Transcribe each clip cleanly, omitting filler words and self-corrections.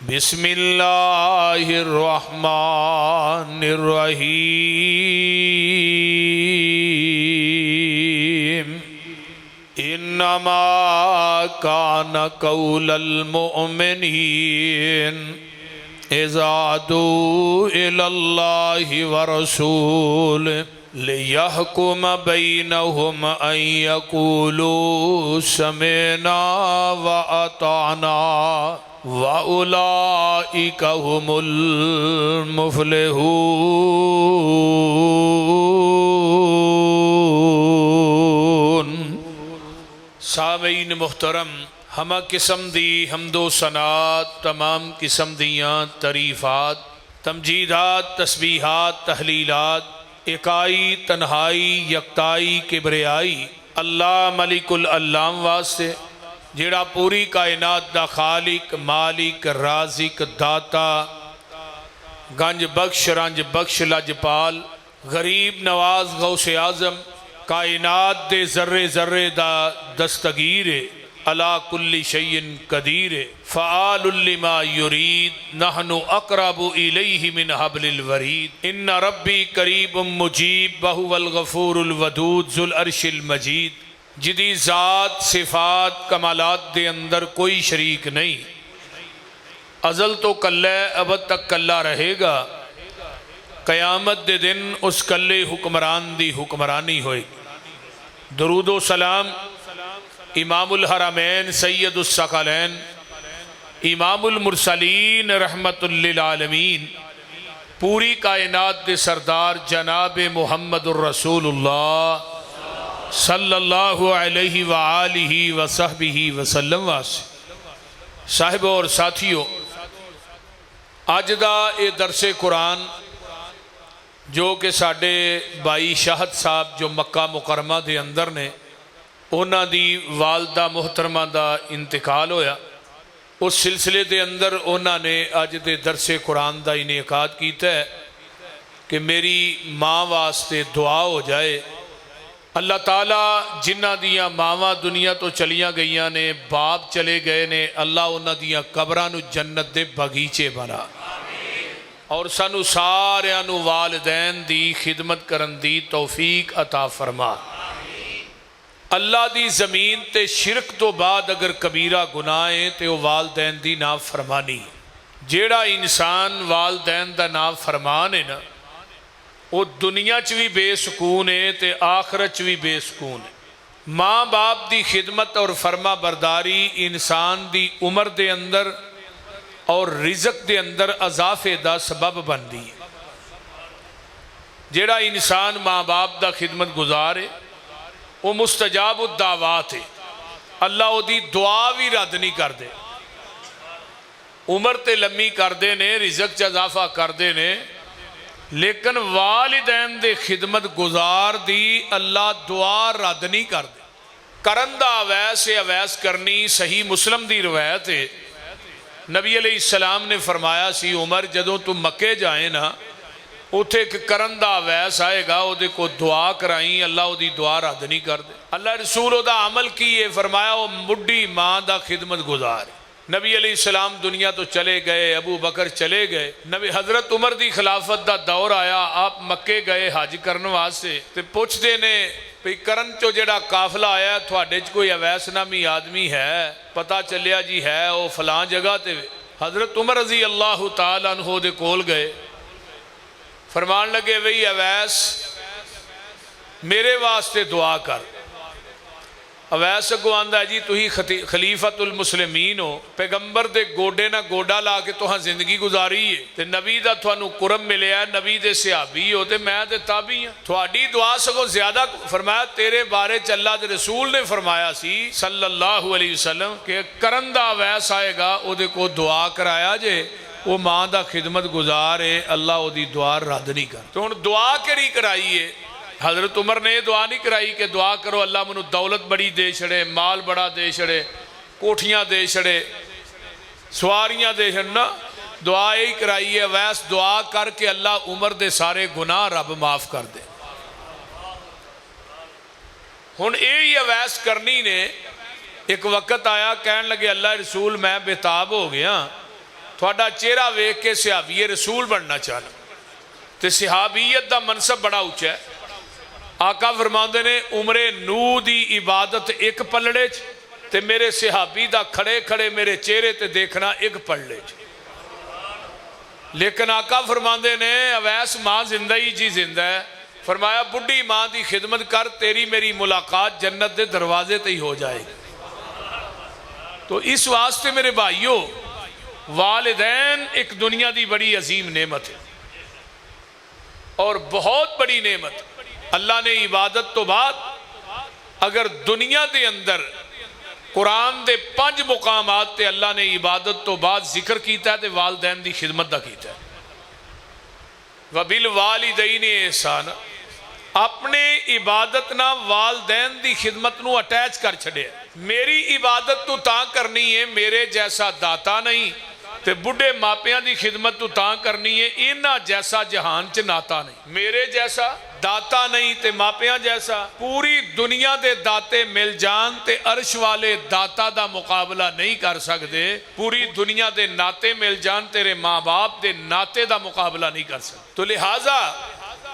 बिस्मिल्लाहिर्रहमानिर्रहीम। इन्नमा कान कौलल मुअमिनीन इज़ा दुऊ इलल्लाहि व रसूल लियहकुम बैनहुम अन यक़ूलू समिअना व अताना व उलाइका हुमुल मुफ़्लिहून। सामीईन मुहतरम, हमा किस्म दी हम्दो सनात, तमाम किस्म दियाँ तरीफ़ात, तमजीदात, तस्बीहात, तहलीलात इकाई तन्हाई यकताई किबरियाई अल्लाह मलिकुल अल्लाम वास्ते जिहड़ा पूरी कायनात दा खालिक मालिक राजिक दाता गंज बख्श रंज बख्श लजपाल गरीब नवाज गौसे आज़म कायनात दे जर्रे जर्रे दा दस्तगीर अला कुल्ली शैइन कदीर फ़आलुल लिमा युरीद नहनु अक़रबु इलैहि मिन हब्लिल वरीद इन्ना रब्बी करीबुम मुजीब वहुवल गफ़ूरुल वदूद ज़ुल अर्शिल मजीद। जिदी ज़ात सिफ़ात कमालात दे अंदर कोई शरीक नहीं, अज़ल तो कल्ला अबद तक कल्ला रहेगा। क़यामत दे दिन उस कल्ले हुक्मरान दी हुक्मरानी होएगी। दरूदो सलाम इमामुल हरमैन सैयदुस सकलैन इमामुल मुरसलीन रहमतुल लिल आलमीन पूरी कायनात दे सरदार जनाब मुहम्मदुर रसूलुल्लाह सल्लल्लाहु अलैहि व आलिहि व सहबिहि वसल्लम वासे। साहिबो और साथियों, अज दा ये दरसे कुरान जो कि साडे भाई शाहद साहब जो मक्का मुकरमा दे अंदर ने, उन्हां दी वालदा मुहतरमा दा इंतकाल होया। उस सिलसिले दे अंदर उन्होंने अज दे दरसे कुरान का इनेकाद किया है कि मेरी माँ वास्ते दुआ हो जाए। अल्लाह ताला जिन्हां दियां मावां दुनिया तो चलियां गईयां ने, बाप चले गए ने, अल्लाह उन्हां दियां कबरां नूं जन्नत दे बगीचे बना और सानू सारियां नूं वालिदैन दी खिदमत करन दी तौफीक अता फरमा। अल्लाह दी ज़मीन ते शिरक तो बाद अगर कबीरा गुनाह है तो वह वालदैन दी ना फरमानी। जेड़ा इंसान वालदैन दा ना फरमान है ना, वो दुनिया च भी बेसकून है तो आखरत च भी बेसकून है। माँ बाप दी खिदमत और फरमा बरदारी इंसान दी उम्र दे अंदर और रिज़क दे अंदर अजाफे दा सबब बनती है। जेड़ा इंसान माँ बाप दा खिदमत गुजार है वो मुस्तजाब दावात है। अल्लाह उदी दुआ भी रद्द नहीं करते। उम्र ते लम्मी करते ने, रिज़क च इजाफा करते ने, लेकिन वालिदैन दे खिदमत गुजार दी अल्लाह दुआ रद्द नहीं करते। करन दा अवैस है, अवैस करनी सही मुस्लिम दी रवायत है। नबी अलैहिस्सलाम ने फरमाया सी, उमर जदों तू मक्के जाए ना, उत्थे एक करन दा अवैस आएगा, उहदे को दुआ कराई, अल्लाह उहदी दुआ रद्द नहीं करते। अल्लाह रसूल उहदा अमल की है, फरमाया वो मुड्ढी माँ दा खिदमत गुजार। नबी अलैहिस्सलाम दुनिया तो चले गए, अबू बकर चले गए, नबी हजरत उमर दी खिलाफत दा दौर आया, आप मक्के गए हज करने वास्ते ते पुछदे ने भी करन चो जेड़ा काफिला आया तुहाडे च कोई अवैस नामी आदमी है? पता चलिया जी है, वो फलां जगह ते। हजरत उमर रज़ी अल्लाह तआला अन्हु दे कोल गए, फरमान लगे वही अवैस मेरे वास्ते दुआ कर। अवैस अगो आंदा है जी तुही खलीफतुल मुस्लिमीन हो, पैगंबर दे गोडे ना गोडा ला के तुहां जिंदगी गुजारी है ते नबी दा तुहानू कुरम मिलिया, नबी दे सहाबी हो ते मैं ते ताबी हां, तुहाडी दुआ सगो ज्यादा। फरमाया तेरे बारे च अल्लाह दे रसूल ने फरमाया सी सल्लल्लाहु अलैहि वसल्लम कि करन दा अवैस आएगा, ओदे को दुआ कराया जे, वो माँ का खिदमत गुजार है, अल्लाह उहदी दुआ रद्द नहीं कर। तो हुण दुआ केड़ी कराई है? हजरत उमर ने दुआ नहीं कराई कि दुआ करो अल्लाह मैनू दौलत बड़ी दे छड़े, माल बड़ा दे छड़े, कोठियां दे छड़े, सवारियां दे छड़ना। दुआ यही कराई है, वैस दुआ करके अल्लाह उमर दे सारे गुनाह रब माफ कर दे। हुण यही अवैस करनी ने एक वक्त आया, कहन लगे अल्लाह रसूल मैं बेताब हो गया, थोड़ा चेहरा वेख के सहाबीए रसूल बनना चाहना। तो सहाबीयत का मनसब बड़ा उच्चा है। आका फरमाते ने उमरे नू की इबादत एक पलड़े च, ते मेरे सहाबी का खड़े खड़े मेरे चेहरे ते देखना एक पलड़े च। लेकिन आका फरमाते ने अवैस माँ जिंदा ही जी जिंदा है, फरमाया बुढ़ी माँ की खिदमत कर, तेरी मेरी मुलाकात जन्नत के दरवाजे ते ही हो जाएगी। तो इस वास्ते मेरे भाइयों, वालिदैन एक दुनिया की बड़ी अजीम नेमत है और बहुत बड़ी नेमत। अल्लाह ने इबादत तो बाद अगर दुनिया के अंदर कुरान के 5 मुकामात ते अल्लाह ने इबादत तो बाद जिक्र किया है तो वालदैन की खिदमत का किया है। वबिल वालिदैन एहसान, अपने इबादत ना वालदैन की खिदमत नूं अटैच कर छड़िया। मेरी इबादत तू तां करनी है, मेरे जैसा दाता नहीं, ते बुढ़े मापियां की खिदमत तू तां करनी है, इन्हां जैसा जहान च नाता नहीं। मेरे जैसा दाता नहीं ते मापियां जैसा, पूरी दुनिया के दाते मिल जान ते अर्श वाले दाता का मुकाबला नहीं कर सकते। पूरी दुनिया के नाते मिल जान, तेरे माँ बाप के नाते का मुकाबला नहीं कर सकते। तो लिहाजा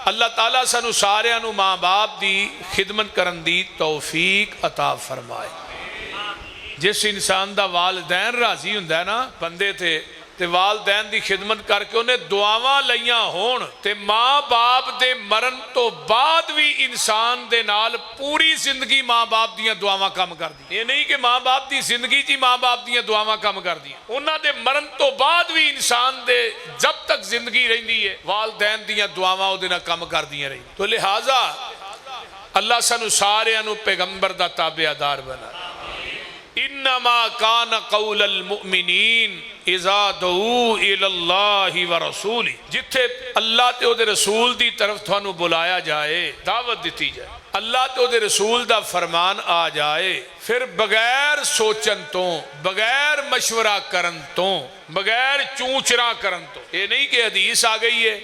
अल्लाह ताला सानू सारियां नू माँ बाप की खिदमत करन दी तौफीक अता फरमाए। जिस इंसान का वालदैन राजी हुंदा है ना बंदे ते वालदैन की खिदमत करके उन्हें दुआवां लईयां होण, ते माँ बाप दे मरण तो बाद भी इंसान दे नाल पूरी जिंदगी माँ बाप दियां दुआवां काम करदी। ये नहीं कि माँ बाप की जिंदगी च माँ बाप दियां दुआवां काम करदी, उन्हां दे मरण तो बाद भी इंसान दे जब तक जिंदगी रहिंदी है वालदैन दियां दुआवां उहदे नाल काम करदियां रही। तो लिहाजा अल्लाह सानू सारियां नू पैगंबर दा ताबेदार बना। इन्नमा कान कौलल मुमिनीन इज़ा दुऊ इलल्लाहि व रसूली, जिथे अल्लाह ते उहदे रसूल दी तरफ थानू बुलाया जाए, दावत दी जाए, अल्लाह ते उहदे रसूल दा फरमान आ जाए, फिर बगैर सोचन तो, बगैर मशवरा करन तो, बगैर चूचरा करन तो। ये नहीं कि हदीस आ गई है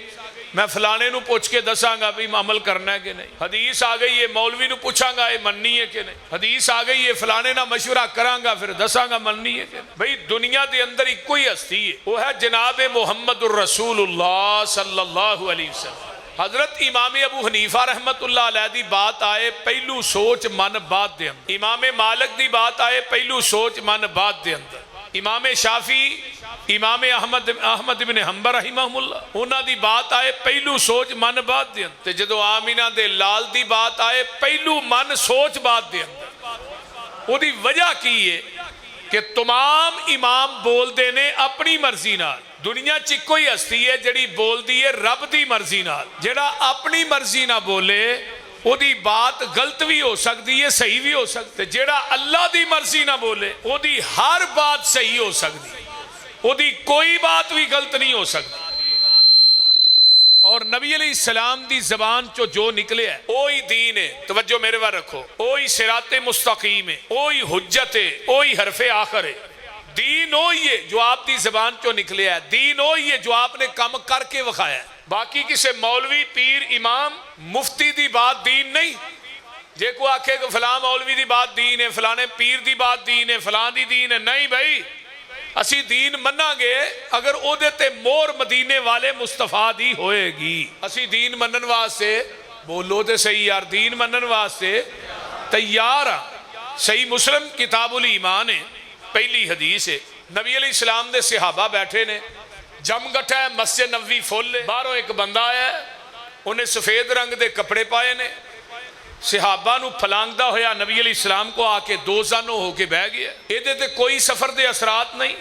मैं फलाने नू पुछ के दसांगा भी अमल करना है कि नहीं, हदीस आ गई है मौलवी नू पूछांगा ये मननी है कि नहीं, हदीस आ गई है फलाने ना मशवरा करांगा फिर दसांगा मननी है कि नहीं। भाई दुनिया के अंदर एक ही हस्ती है, वो है जनाब मुहम्मदुर रसूलुल्लाह सल्लल्लाहु अलैहि वसल्लम। हजरत इमाम अबू हनीफा रहमतुल्लाह अलैह दी बात आए पहलू सोच मन बात दे अंदर, इमाम मालिक दी बात आए पहलू सोच मन बात दे अंदर, इमाम शाफी इमाम अहमद इब्न हंबल रहमहुल्लाह उन्हां दी बात आए पहलू सोच मन बात दे अंदर, ते जदों आमीना दे लाल दी बात आए पहलू मन सोच बात दे अंदर। उहदी वजह की है कि तमाम इमाम बोलते ने अपनी मर्जी नाल। दुनिया च इक्को ही हस्ती है जिहड़ी बोलदी है रब दी मर्जी नाल। जिहड़ा अपनी मर्जी ना बोले ओदी बात गलत भी हो सकती है सही भी हो सकती है। जिहड़ा अल्लाह दी मर्जी ना बोले ओदी हर बात सही हो सकती, ओदी कोई बात भी गलत नहीं हो सकती। और नबी अलैहिस्सलाम दी जबान चो जो निकले है ओही दीन है। तवज्जो मेरे बार रखो, ओही सिराते मुस्तकीम है, ओही हुज्जत है, ओही हरफे आखिर है। दीन ओही है जो आपकी जबान चो निकले है, दीन ओही है जो आपने काम करके विखाया है। बाकी किसी मौलवी पीर इमाम मुफ्ती दी बात दीन नहीं। जे को आखे कि फलां मौलवी दी बात दीन है, फलाने पीर दी बात दीन है, फलां दी दीन है, नहीं भाई असी दीन मनांगे अगर ओदे ते मोर मदीने वाले मुस्तफा दी होएगी। असी दीन मनन वास्ते बोलो तो सही यार, दीन मनन वास्ते तैयार हाँ। सही मुस्लिम किताबुल ईमान है, पहली हदीस है, नबी अलैहिस्सलाम दे सहाबा बैठे ने, जमगठा है, मस्जिद नबवी फुल है, बाहरों एक बंदा आया, उन्हें सफेद रंग के कपड़े पाए ने, सहाबा नू फलांगदा होया नबी अलैहिस्सलाम को आके दो जानो होके बह गया। ये ते कोई सफर दे असरात नहीं,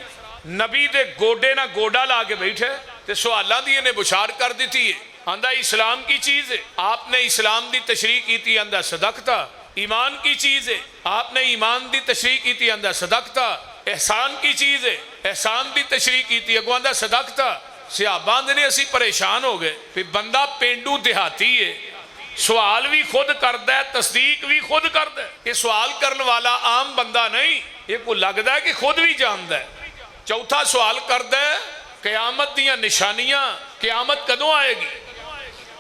नबी दे गोडे ना गोडा ला के बैठे ते सवालों की इन्हें बुछार कर दी है। आंदा इस्लाम की चीज है, आपने इस्लाम की तशरीह की थी, आंदा सदकता। ईमान की चीज है, आपने ईमान की तशरीह की थी, आंदा सदकता। एहसान की चीज है, एहसान की तशरीह की थी, अगों आंदा सदकता। सहाबा ने असी परेशान हो गए भी बंदा पेंडू देहाती है, सवाल भी खुद करता है, तस्दीक भी खुद करता है। ये सवाल करने वाला आम बंदा नहीं, ये को लगता है कि खुद भी जानता है। चौथा सवाल करता है कयामत दियां निशानियां, कयामत कदों आएगी।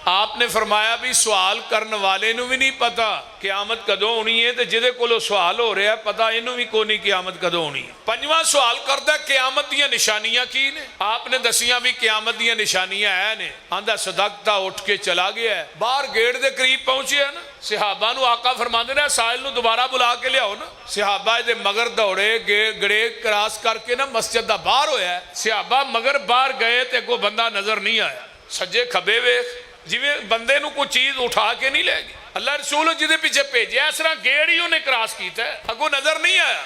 आपने फरमाया भी सवाल करने वाले नू भी नहीं पता क़यामत कदों होनी है, तो जिहदे कोलों सवाल हो रहा पता इनू भी कोई नहीं क़यामत कदों होनी है। पंजवां सवाल करदा क़यामत दीयां निशानियां की ने। आपने दसियां भी क़यामत दीयां निशानियां है ने। आंदा सदकता उठ के चला गया है, बाहर गेट दे करीब पहुंचे है ना, सिहाबा नू आका फरमांदे ने साहिल नू दोबारा बुला के लियाओ ना। सिहाबा दे मगर दौड़े गड़े क्रॉस करके ना मस्जिद दा बाहर होया। सिहाबा मगर बाहर गए ते अगों बंदा नजर नहीं आया। सज्जे खब्बे वेख जिवें बंदे नू कोई चीज उठा के नहीं ले गई। अल्लाह रसूल जिहदे पीछे भेजे इस तरह गेड़ ही उन्हें क्रॉस किया, अगों नजर नहीं आया।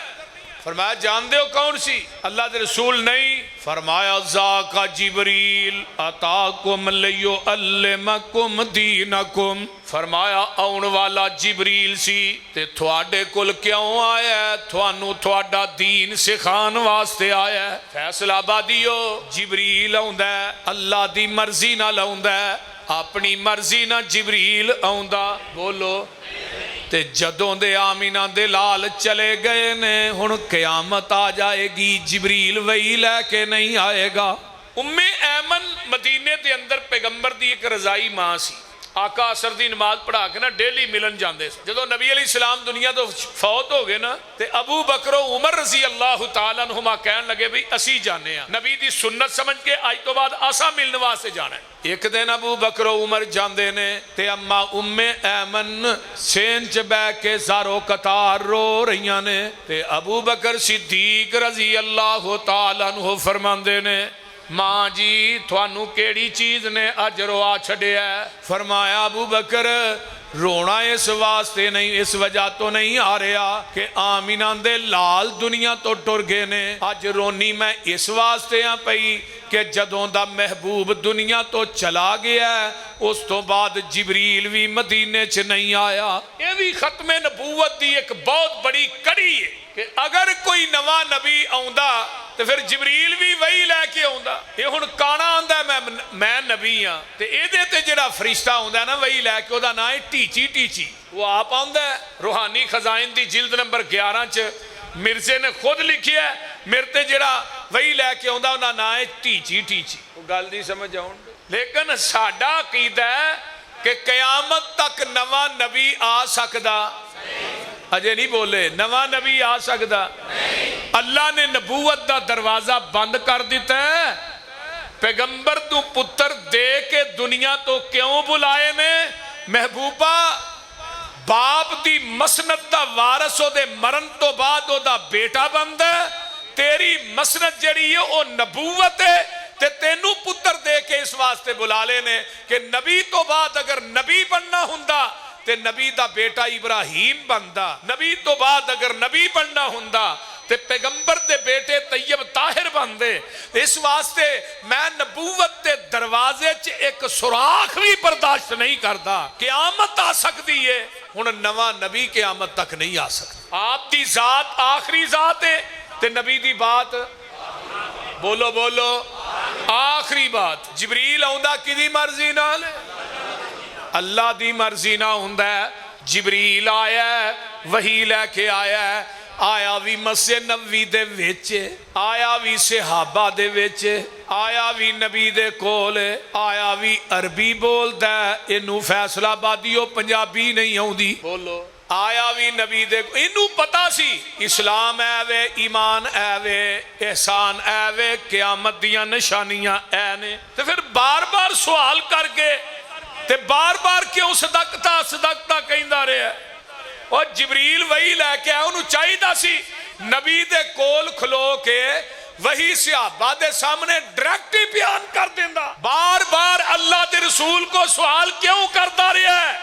फरमाया जानदे हो कौन सी? अल्लाह के रसूल नहीं। फरमाया ज़ाका जिबरील अताकुम लियुअल्लिमकुम दीनकुम। फरमाया आउण वाला जिबरील सी ते तुहाडे कोल क्यों आया? तुहानू तुहाडा दीन सिखाण वास्ते आया। फैसला बादियो जिबरील आउंदा है, अल्लाह दी मर्जी नाल आउंदा है, अपनी मर्जी ना जिबरील आउंदा। बोलो ते जदों दे आमीना दे लाल चले गए ने, हुण क़यामत आ जाएगी, जिबरील वही लैके नहीं आएगा। उम्मे ऐमन मदीने दे अंदर पैगंबर दी एक रजाई मां सी। आका असर दी नमाज पढ़ा के ना डेली मिलन जाते। जो नबी अलैहि सलाम दुनिया तो फौत हो गए ना, ते अबू बकर उमर रजी अल्लाह तआला अन्हुमा कहन लगे भी असी जाने आ, नबी दी सुन्नत समझ के अज तो बाद असा मिलने वास्ते जाना है। एक दिन अबू बकर उमर जाते ने ते अम्मा उम्मे ऐमन सेन च बह के सारो कतार रो रही ने। ते अबू बकर सिद्दीक रजी अल्लाह तआला अन्हु फरमांदे ने मां जी थानू केड़ी चीज ने अज रोआ छड़िया? फरमाया अबू बकर रोना इस वास्ते नहीं, इस वजह तो नहीं आ रहा कि आमीना दे लाल दुनिया तो टुर गए ने। अज रोनी मैं इस वास्ते आ पई कि जदों दा महबूब दुनिया तो चला गया उस तो बाद जिबरील भी मदीने च नहीं आया। यह भी खत्मे नबूवत की एक बहुत बड़ी कड़ी है कि अगर कोई नवा नबी आउंदा तो फिर जिबरील भी वही लैके आउंदा। ये हुण काना आंदा मैं नबी हाँ, ते इहदे ते जिहड़ा फरिश्ता आउंदा ना वही लैके, ओहदा नाम है टीची। टीची वो आप आउंदा है। रूहानी खजाइन दी जिल्द नंबर 11 च मिर्जे ने खुद लिखिया है, मेरे ते जिहड़ा वही लैके आउंदा उहदा नाम है टीची। टीची वो गल दी समझ आउण। लेकिन साडा अकीदा है कि क़यामत तक नवा नबी आ सकदा। अजे नहीं बोले नवा नबी आ सकता? अल्लाह ने नबूवत का दरवाजा बंद कर दिता है। पैगंबर तू पुत्र दे के दुनिया तो क्यों बुलाए ने? महबूबा बाप की मसनत का वारस ओदे मरण तो बाद ओदा बेटा बनदा। तेरी मसनत जड़ी है वो नबूवत है, ते तेनू पुत्र दे के इस वास्ते बुला ले ने कि नबी तो बाद अगर नबी बनना हुंदा ते नबी दा बेटा इब्राहिम बनदा। नबी तो बाद अगर नबी बनना हुंदा ते पैगंबर दे बेटे तैयब ताहिर बनदे। इस वास्ते मैं नबूवत दे दरवाजे च एक सुराख भी बर्दाश्त नहीं करता। क़यामत आ सकती है, हुण नवा नबी क़यामत तक नहीं आ सकता। आप दी जात आखिरी जात है ते नबी दी बात बोलो बोलो आखिरी बात। जिबरील आउंदा किदी मर्जी नाल? अल्लाह दी मर्जी ना हुंदा है। जिबरील आया वही लैके आया, आया भी मस्जिद नबवी दे विच, आया भी सहाबा दे विच, आया भी नबी दे कोल, आया भी अरबी बोलदा। इनू फैसलाबादियों पंजाबी नहीं आउंदी। बोलो आया भी नबी दे, इनू पता सी इस्लाम है वे, ईमान है वे, एहसान है वे, क़यामत दियां निशानियां है ने। तो फिर बार बार सवाल करके ते बार बार क्यों सदकता सदकता कहंदा रहा? और जिबरील वही लैके आया, उन्होंने चाहिदा सी नबी दे कोल खलो के वही सहाबा दे सामने डायरेक्ट ही बयान कर देंदा। बार बार अल्लाह के रसूल को सवाल क्यों करता रहा है?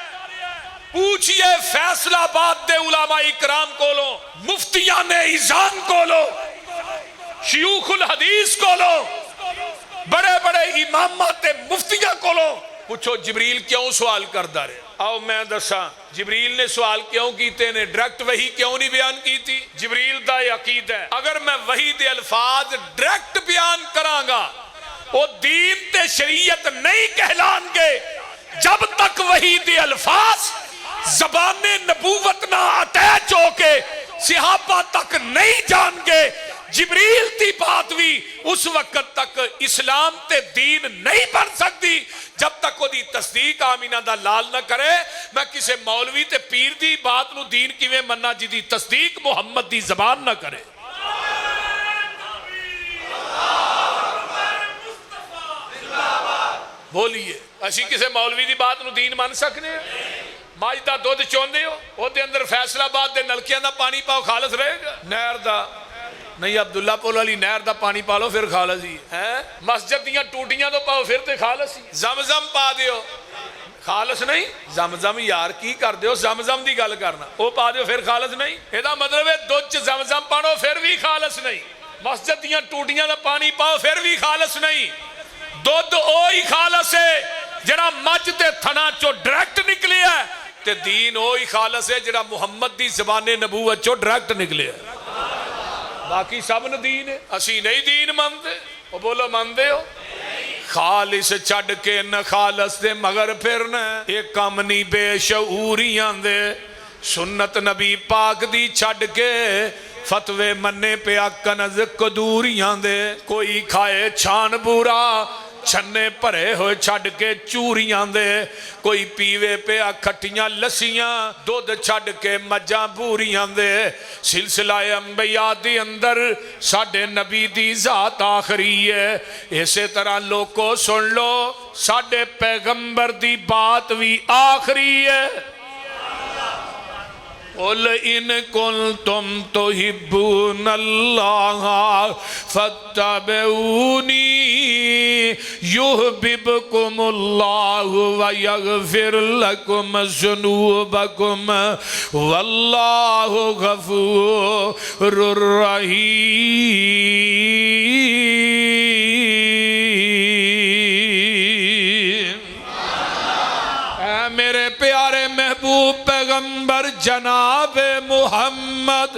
पूछिए फैसलाबाद दे उलमा इकराम कोलो, मुफ्तियां ने इज़ान कोलो, शयूखुल हदीस कोलो, बड़े बड़े इमामा ते मुफ्तियां कोलो पूछो जिबरील क्यों सवाल करता रहे? आओ मैं दसा जिबरील ने सवाल क्यों कीते ने, डायरेक्ट वही क्यों नहीं बयान की थी? जिबरील दा अकीदा है अगर मैं वही दे अल्फाज डायरेक्ट बयान करांगा वो दीन ते शरीयत नहीं कहलानगे जब तक वही दे अल्फाज जबाने नबूवत ना अटैच होके सहाबा तक नहीं जाएंगे, जिबरील की बात भी उस वक्त तक इस्लाम ते दीन नहीं बन सकती जब तक वो तस्दीक आमीना दा लाल ना करे। मैं किसी मौलवी ते पीर की बात नू दीन किवें मन्ना जिहदी तस्दीक मुहम्मद की जबान ना करे। बोलिए असी किसी मौलवी की बात नू दीन मान सकते हैं? मझ का दुध चाहते हो ਉਹਦੇ अंदर फैसलाबाद के नलकियां का पानी पाओ खालस रहेगा? नहर का नहीं, अब्दुल्ला पुल वाली नहर का पानी पा लो फिर खालस ही है। मस्जिद दियां टूटियां तो पाओ फिर तो खालस ही। जमजम पा दियो खालस नहीं। जमजम यार की कर दियो, जमजम की गल करना, वो पा दियो फिर खालस नहीं। ਇਹਦਾ मतलब है दुध च जमजम पाओ फिर भी खालस नहीं। मस्जिद दियां टूटियां का पानी पाओ फिर भी खालस नहीं। दुध ओही खालस है जिहड़ा मझ के थना चो डायरैक्ट निकले है, ते दीन ओही खालस है जिहड़ा मुहम्मद की ज़बाने नबूवत चो डायरैक्ट निकले है। बाकी सब न दीन है, असी नहीं दीन मानते। वो बोलो मानते हो? खालिस छड़ के न खालस दे मगर फिरना ये कम नहीं बेशऊरियां दे। सुन्नत नबी पाक दी छड़ के फतवे मन्ने पिया कनज कदूरियां दे। कोई खाए छान बूरा छन्ने भरे हुए छड़ के चूरियां दे। कोई पीवे पिया खट्टियां लस्सियां दुध छड़ के मज्जां बूरियां दे। सिलसिला अंबिया दी अंदर साडे नबी दी जात आखरी है। इसे तरह लोको सुन लो साडे पैगंबर दी बात भी आखरी है। कुल इन कुंतुम तुहिब्बूनल्लाह फत्तबिऊनी युहब्बिबकुमुल्लाहु व यगफिर लकुम ज़ुनूबकुम वल्लाहु गफूरुर रहीम। मेरे प्यारे महबूब पैगंबर जनाब मुहम्मद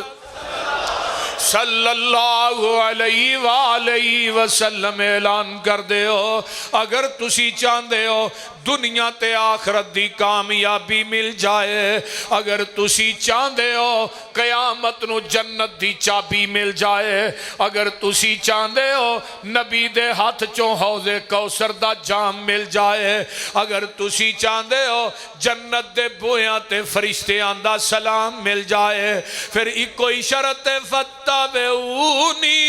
सल्लल्लाहु अलैहि वसल्लम ऐलान कर दे हो, अगर तुसी चाहते हो दुनिया ते आखरत दी कामयाबी मिल जाए, अगर तुसी चाहते हो कयामत नू जन्नत दी चाबी मिल जाए, अगर तुसी चाहते हो नबी दे हाथ चों हौज़े कौसर दा जाम मिल जाए, अगर तुसी चाहते हो जन्नत दे बूहियां ते फरिश्तियां दा सलाम मिल जाए, फिर इको ही शरत फत्तबिऊनी,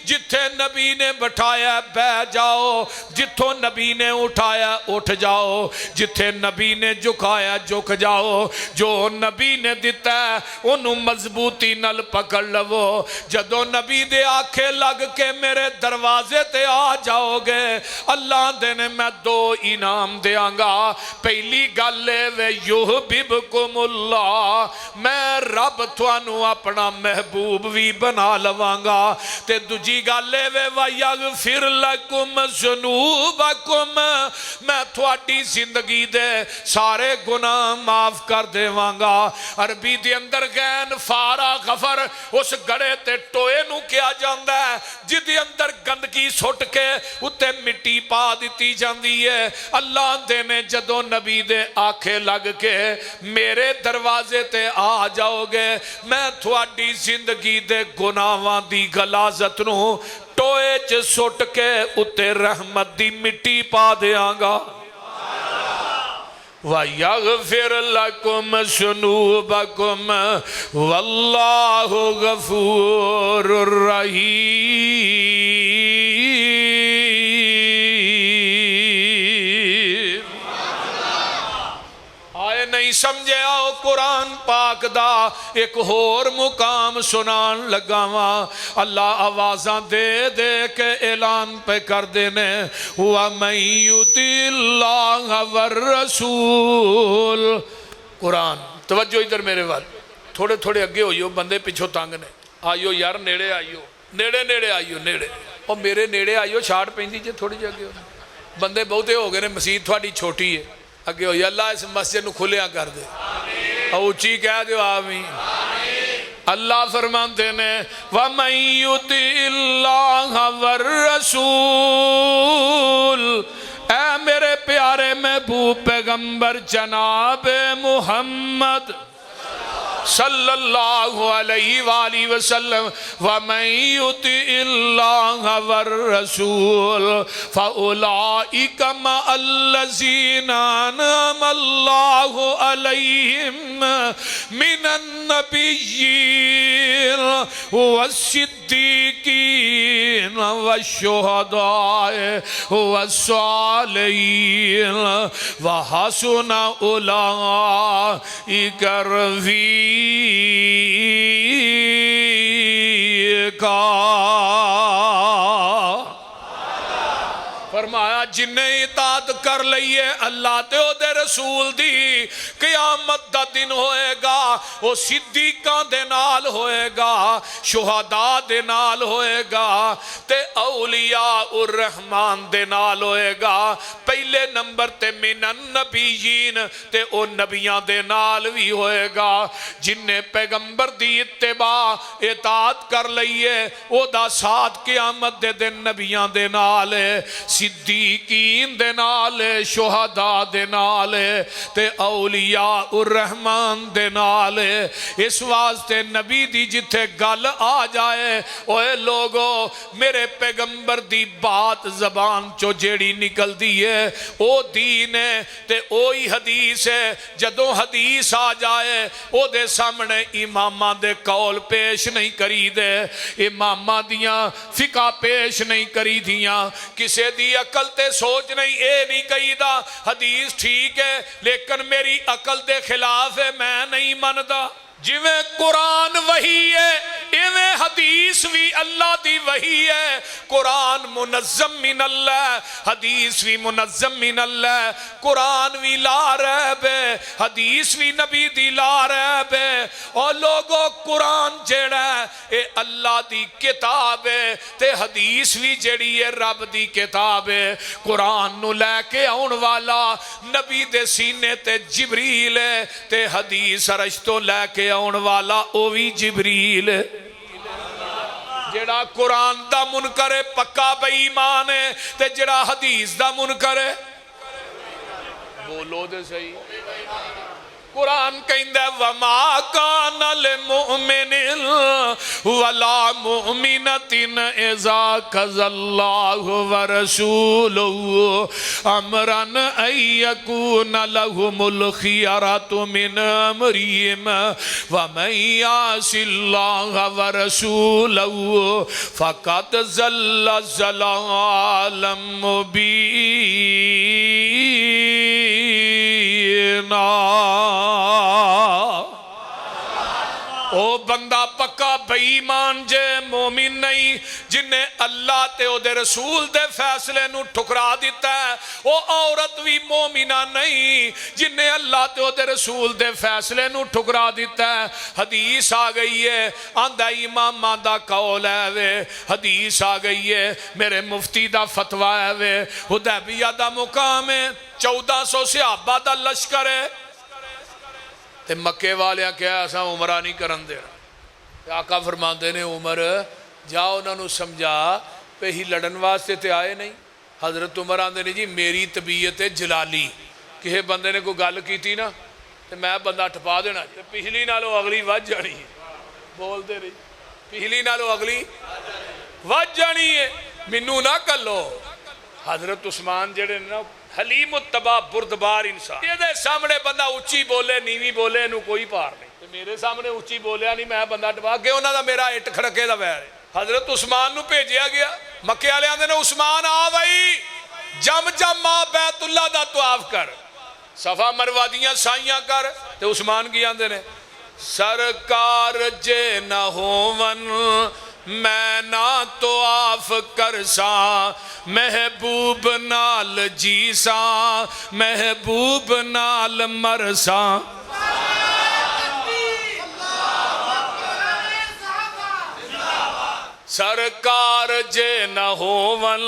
जिथे नबी ने बैठाया बह जाओ, जिथों नबी ने उठाया उठ जाओ, जिथे नबी ने झुकाया झुक जाओ, जो नबी ने दिता ओनू मजबूती नल पकड़ लवो। जदों नबी दे आखे लग के मेरे दरवाजे ते आ जाओगे, अल्लाह दे ने मैं दो इनाम देंगा। पहली गल वे युहब्बिबकुमुल्लाह, मैं रब तुहानू अपना महबूब भी बना लवांगा, ते दूजी गल वे वयगफिर लकुम ज़ुनूबकुम, मैं थोड़ी जिंदगी दे सारे गुनाह माफ कर देवांगा। अरबी दे अंदर गैन फारा गफर उस गड़े ते टोए नू किया जांदा है जिदे अंदर गंदगी सुट के उत्ते मिट्टी पा दी जाती है। अल्लाह दे ने जदों नबी दे आखे लग के मेरे दरवाजे ते आ जाओगे, मैं थोड़ी जिंदगी दे गुनाहां दी गलाजत नू टोए च सुट के उत्ते रहमत दी मिट्टी पा देंगा। वयगफिर लकुम ज़ुनूबकुम वल्लाहु गफूरुर रहीम। आए नहीं समझे? आओ कुरान पाक दा एक होर मुकाम सुनान लगावा। अल्लाह आवाज़ां दे दे के ऐलान पे कर देने, व मन युतिल्लाह वर रसूल। कुरान तवज्जो इधर मेरे वाल, थोड़े थोड़े अगे होइयो, बंदे पिछों तंग ने। आइयो यार नेड़े आइयो, नेड़े नेड़े आइयो, नेड़े और मेरे नेड़े आइयो, छाड़ पैंदी जे थोड़ी जी अगे। बंदे बहुते हो गए ने, मसीत थोड़ी छोटी है, अगे हो। अल्लाह इस मस्जिद नू खुलिया कर दे, उची कह दो आमीन। अल्लाह फरमाते ने वमन युतिल्लाह वर रसूल, ऐ मेरे प्यारे महबूब पैगंबर जनाब मुहम्मद सल्लल्लाहु अलैहि वसल्लम वमन युतिइल्लाह वर्रसूल फउलाइका मअल्लज़ीना अनअमल्लाहु अलैहिम मिनन नबिय्यीन वस्सिद्दीकीन वश्शुहदाए वस्सालिहीन वहसुन उलाइका रफ़ीका। फरमाया जिन्हें इताअत कर लईए अल्लाह ते ओदे रसूल दी, क़यामत दा दिन होएगा वो सिद्दीकां दे नाल होएगा, शुहदा दे नाल होएगा ते औलिया उर रहमान दे नाल होएगा। पहले नंबर ते मिनन नबीयीन ते ओ नबियां दे नाल भी होएगा। जिन्हें पैगंबर दी इत्तिबा इताअत कर लईए ओदा साथ क़यामत दे दिन नबियां दे नाल है, सिद्दीकीन दे नाल, शुहदा दे नाल ते औलिया उर रहमान दे नाल। इस वास्ते नबी दी जिथे गल आ जाए, ओए लोगो मेरे पैगंबर दी बात जबान चो जेड़ी निकलदी है ओ दीन है ते ओही हदीस है। जदों हदीस आ जाए ओदे सामने इमामां दे कौल पेश नहीं करी दे, इमामां दियां फिका पेश नहीं करी दियां, किसे दी अकल ते सोच नहीं, ये नहीं कहीदा हदीस ठीक है लेकिन मेरी अकल दे खिलाफ है, मैं नहीं मनदा। जिवें कुरान वही है इवें हदीस भी अल्लाह दी वही है। कुरान मुनज़्ज़म मिन अल्लाह, हदीस भी मुनज़्ज़म मिन अल्लाह। कुरान भी ला रैब है, हदीस भी नबी दी ला रैब है। और लोगों कुरान जेड़ा ये अल्लाह दी किताब है ते हदीस भी जेड़ी है रब दी किताब है। कुरान नू लैके आउण वाला नबी दे सीने ते जिबरील है ते हदीस अरश तो लैके आउण वाला ओ भी जिबरील है। जेड़ा कुरान दा मुनकर है पक्का बेईमान है ते जेड़ा हदीस दा मुनकर है, बोलो दे सही। कुरान कहंदा वमा कान लिल मुमिनिन वला मुमिनतिन इज़ा कज़ल्लाहु व रसूलुहु अमरन अयकुन लहुमुल खियरतु मिन अमरिहिम व मन यासिल्लाह व रसूलहु फ़क़द ज़ल्ल ज़लालन मुबीना। ओ बंदा पक्का बेईमान जे, मोमिन नहीं, जिन्हें अल्लाह ते ओदे रसूल दे फैसले नू ठुकरा दिता है। ओ औरत भी मोमिना नहीं जिन्हें अल्लाह ते ओदे रसूल दे फैसले नू ठुकरा दिता है। हदीस आ गई है आंदा इमामां दा कौल है वे, हदीस आ गई है मेरे मुफ्ती दा फतवा है वे। हुदैबिया दा मुकाम है, 1400 सहाबा दा लश्कर है ते मक्के वाले क्या असा उमरा नहीं करन देना। आका फरमाते ने उमर जा उन्होंने समझा पे ही लड़न वास्ते तो आए नहीं। हजरत उमर आते ने जी मेरी तबीयत है जलाली, किसी बंदे ने कोई गल की ना तो मैं बंदा टपा देना, तो पिछली नालों अगली वध जानी है। बोलते रही पिछली नालों अगली वध जानी है, मैनू ना कलो। हजरत उस्मान जेड़े ना हलीम तबा बुरदबार इंसान, ये सामने बंदा उच्ची बोले नीवी बोले इनू कोई पार नहीं। तो मेरे सामने उच्ची बोलिया नहीं मैं बंदा टपा के उन्होंने मेरा इट खड़के का वैर है। हजरत उस्मान नू भेजिया गया, मक्के वाले आंदे ने उस्मान आ बई जम जम मां बैतुल्ला दा तवाफ कर, सफा मरवा दियां साइयां कर। ते उस्मान की आंदे ने सरकार जे न होवन मैं ना तो आफ कर सा, महबूब नाल जी सा महबूब नाल मर सा। सरकार जे न होवन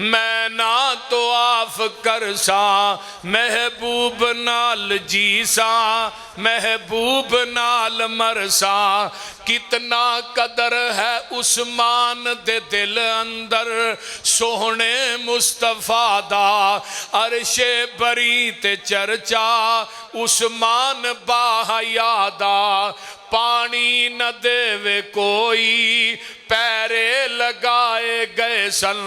मैं ना तो आफ कर सा, महबूब नाल जी सा महबूब नाल मर सा। कितना कदर है उस्मान दे दिल अंदर सोहने मुस्तफा दा, अरशे बरी ते चर्चा उस्मान बाहयादा पानी न देवे कोई पैरे लगाए गए सन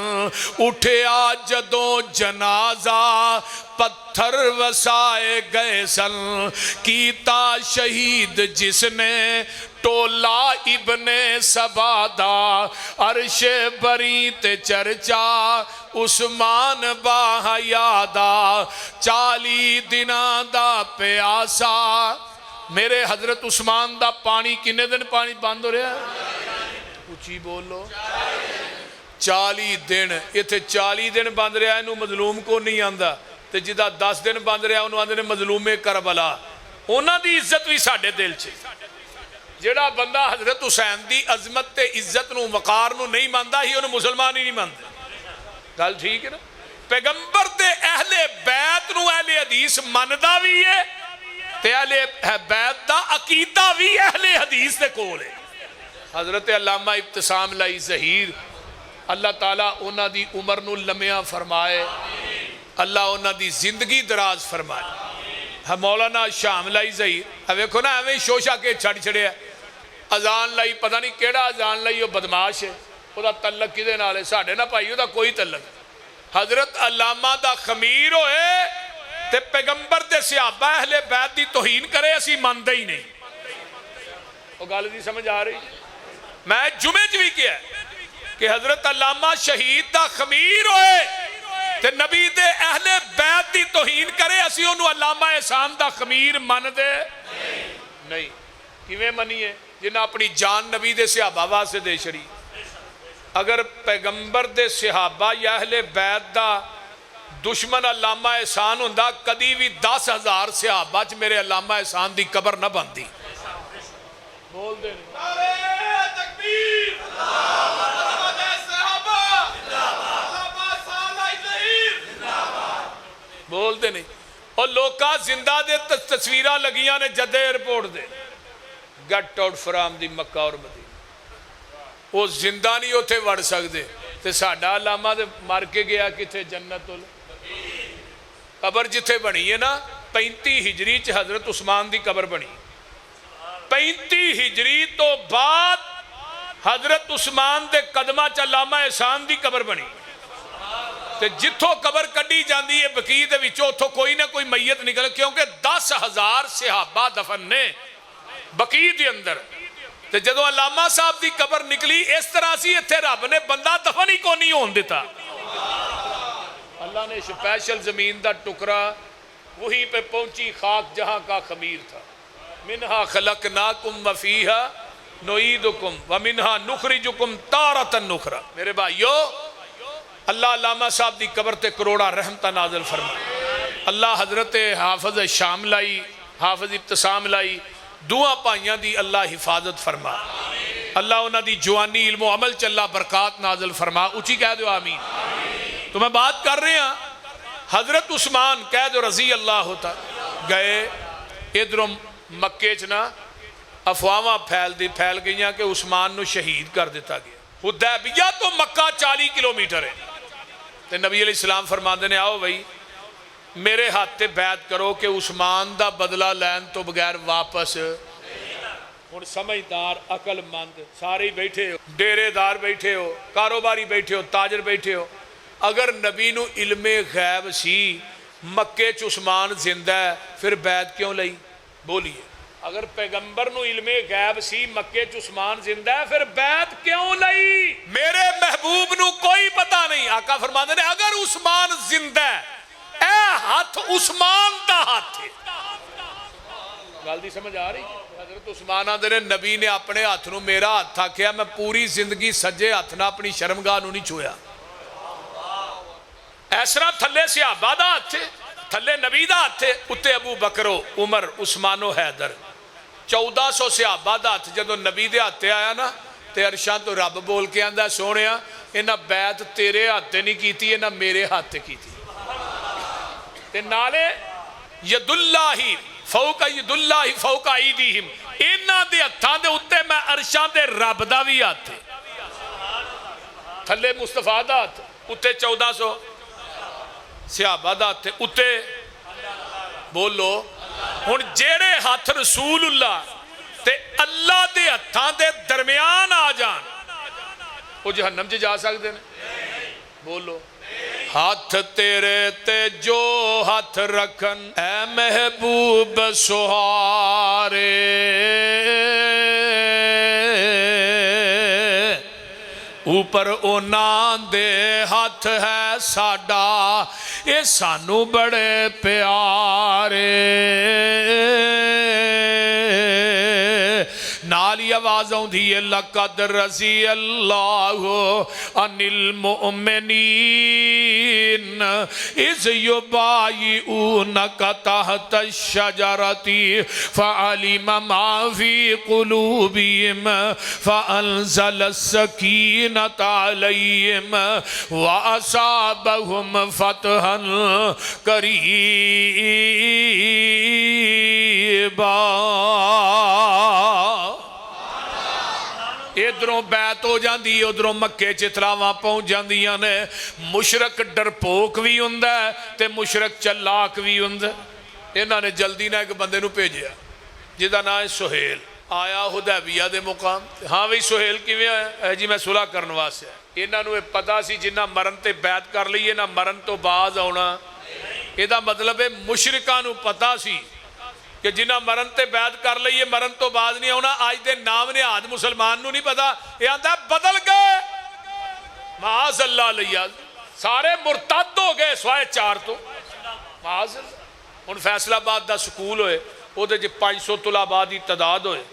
उठया जदों जनाजा पत्थर वसाए गए सन कीता शहीद जिसने टोला इब्ने सबादा अरशे बरी ते चर्चा उस्मान बाहयादा 40 दिनां दा प्यासा मेरे हजरत उस्मान दा पानी किन्ने दिन पानी बंद हो रहा उची बोलो 40 दिन इत्थे 40 दिन बंद रहा इनू मजलूम को नहीं आंदा ते जिदा 10 दिन बंद रहा उन्होंने आंदे ने मजलूमे करबला उन्हां दी इज्जत भी साडे दिल च जेड़ा बंदा हजरत हुसैन दी अजमत ते इज्जत नू वकार नू नहीं मानदा ही उन्हें मुसलमान ही नहीं मानते गल ठीक है ना पैगंबर दे अहले बैत नू अहले हदीस मनदा भी है ते अहले बैत दा अकीदा भी अहले हदीस दे कोल है हजरत अल्लामा इब्तिसाम लाई ज़हीर अल्लाह ताला उन्हां दी उमर नू लम्या फरमाए अल्लाह उन्हां दी जिंदगी दराज फरमाए है मौलाना शाम लाई ज़हीर वेखो ना एवं शोशा के छड़ छड़िया अजान लाई पता नहीं केड़ा अजान लाई वो बदमाश है वह तलक कि साढ़े ना भाई वह कोई तलक हजरत अल्लामा दा खमीर होए ते पैगंबर दे सहाबा अहले बैत दी तौहीन करे असी मानते ही नहीं वो गल नहीं समझ आ रही मैं जुमे च भी किया कि हजरत अल्लामा शहीद दा खमीर होए ते नबी दे अहले बैत दी तौहीन करे असी उन्होंने अल्लामा एहसान दा खमीर मनदे नहीं किवें मनीए जिन्हें अपनी जान नबी दे सहाबा वास्ते दे छड़ी अगर पैगंबर दे सहाबा या अहले बैत दा दुश्मन अल्लामा एहसान हुंदा कदी भी 10,000 सहाबा च मेरे अल्लामा एहसान दी कबर ना बनती बोल दे बोलते नहीं और लोग जिंदा दे तस्वीर लगियां ने जदे एयरपोर्ट दे gate out from the Mecca और मदीना वो जिंदा नहीं उत्थे वड़ सकते ते साडा अलामा ते मर के गया किथे जन्नतुल कबर जिथे बनी है ना 35 हिजरी च हजरत उस्मान दी कबर बनी 35 हिजरी तो बाद हजरत उस्मान दे कदमा च अल्लामा एहसान दी कबर बनी ते जिथों कबर कड्डी जाती है बकी दे विचों उथों कोई ना कोई मैयत निकल क्योंकि 10,000 सहाबा दफन ने बकी दे अंदर ते जदों अल्लामा साहब दी कबर निकली इस तरह सी इत्थे रब ने बंदा दफन ही कोई नहीं होने दिता अल्लाह ने स्पेशल जमीन का टुकड़ा वहीं पे पहुंची खाक जहां का खमीर था मिनहा खलकनाकुम वफीहा नुईदुकुम व मिनहा नुखरिजुकुम तारतन नुखरा मेरे भाइयों अल्लाह अल्लामा साहब की कबर ते करोड़ा रहमत नाज़िल फरमाए अल्लाह हजरत हाफिज शाम लाई हाफिज इब्तिसाम लाई दुआ भाइयों की अल्लाह हिफाजत फरमा अल्लाह उन्हों की जवानी इल्मो अमल च अल्लाह बरकत नाज़िल फरमा उची कह दो आमीन तो मैं बात कर रहा हजरत उस्मान कह दो रजी अल्लाह होता गए इधरों मक्के च ना अफवाह फैल गई कि उस्मान नू शहीद कर दिता गया हुदैबिया तो मक्का 40 किलोमीटर है तो नबी अलैहिस्सलाम फरमाते ने आओ भाई मेरे हाथ ते बैत करो कि उस्मान दा बदला लैन तो बगैर वापस हुण समझदार अकलमंद सारे बैठे हो डेरेदार बैठे हो कारोबारी बैठे हो ताजर बैठे हो अगर नबी नू इल्मे गैब सी मक्के च उस्मान जिंदा है फिर बैत क्यों लई बोलिए अगर पैगंबर नू इल्मे गैब सी मक्के च उस्मान जिंदा है फिर बैत क्यों लई मेरे महबूब नू कोई पता नहीं आका फरमाते ने अगर उस्मान जिंदा है ए हाथ उस्मान दा हाथ है गल दी समझ आ रही हजरत उस्मान आंदे ने नबी ने अपने हाथ नू मेरा हाथ आख्या मैं पूरी जिंदगी सज्जे हाथ ना अपनी शर्मगाह नू नहीं छुया इस तरह थले सहाबा दा हाथ है थले नबी दा हाथ है उत्ते अबू बकरो उमर उस्मानो हैदर 1400 सहाबा दा हाथ जदों नबी दे हाथ आया ना ते अरशां तो रब बोल के आंदा सोहणिया इन्हां बैत तेरे हाथ नहीं कीती इन्हां मेरे हाथ कीती ते नाले यदुल्लाही फौका यदुल्लाही फौका ईदीहिम इन्हां दे हत्थां दे उत्ते मैं अरशां दे रब दा भी हाथ है थले मुस्तफा दा हाथ उत्ते 1400 सहाबा दा हाथ उत्ते बोलो हुण जेड़े हथ रसूलुल्लाह ते अल्लाह दे हत्थां दे दरम्यान आ जान वो जहन्नम च जा सकते हैं? बोलो। हाथ तेरे ते जो हाथ रखन ऐ महबूब सुहारे, ऊपर उन्हां दे हाथ है साडा ये सानू बड़े प्यारे। नाल ही आवाज आउंदी है लक़द रज़ी अल्लाहु अनिल मुमिनीन इज़ युबायिऊनका तहता शजरती फ़अलिम मा फ़ी क़ुलूबिहिम फ़अनज़ल सकीनता अलैहिम व असाबहुम फ़तहन क़रीबा। इधरों बैत हो जाती है, उधरों मक्के चितलावां पहुंच जांदियां ने। मुशरक डरपोक भी हुंदा है ते मुशरक चलाक भी हुंदा। इन्हां ने जल्दी ना एक बंदे नूं भेजिया जिहदा नाम है सुहेल। आया हुदैबिया दे मुकाम। हाँ बई सुहेल किवें आया? जी मैं सुलह करन वास्ते आया। इन्हां नूं पता सी जिन्ना मरन ते बैत कर लईए ना मरन तो बाद आउणा। इहदा मतलब है मुशरिकां नूं पता सी कि जिन्ना मरन ते बैत कर लईए मरन तो बाद नहीं आना। अज दे नाम निहाद मुसलमान नूं नहीं पता। यह आंदा बदल गए माज़ अल्लाह लिया सारे मुरतद हो गए स्वाए 4 तो माज़। हुण फैसलाबाद दा स्कूल होए उहदे च 500 तुलाबाद की तादाद होए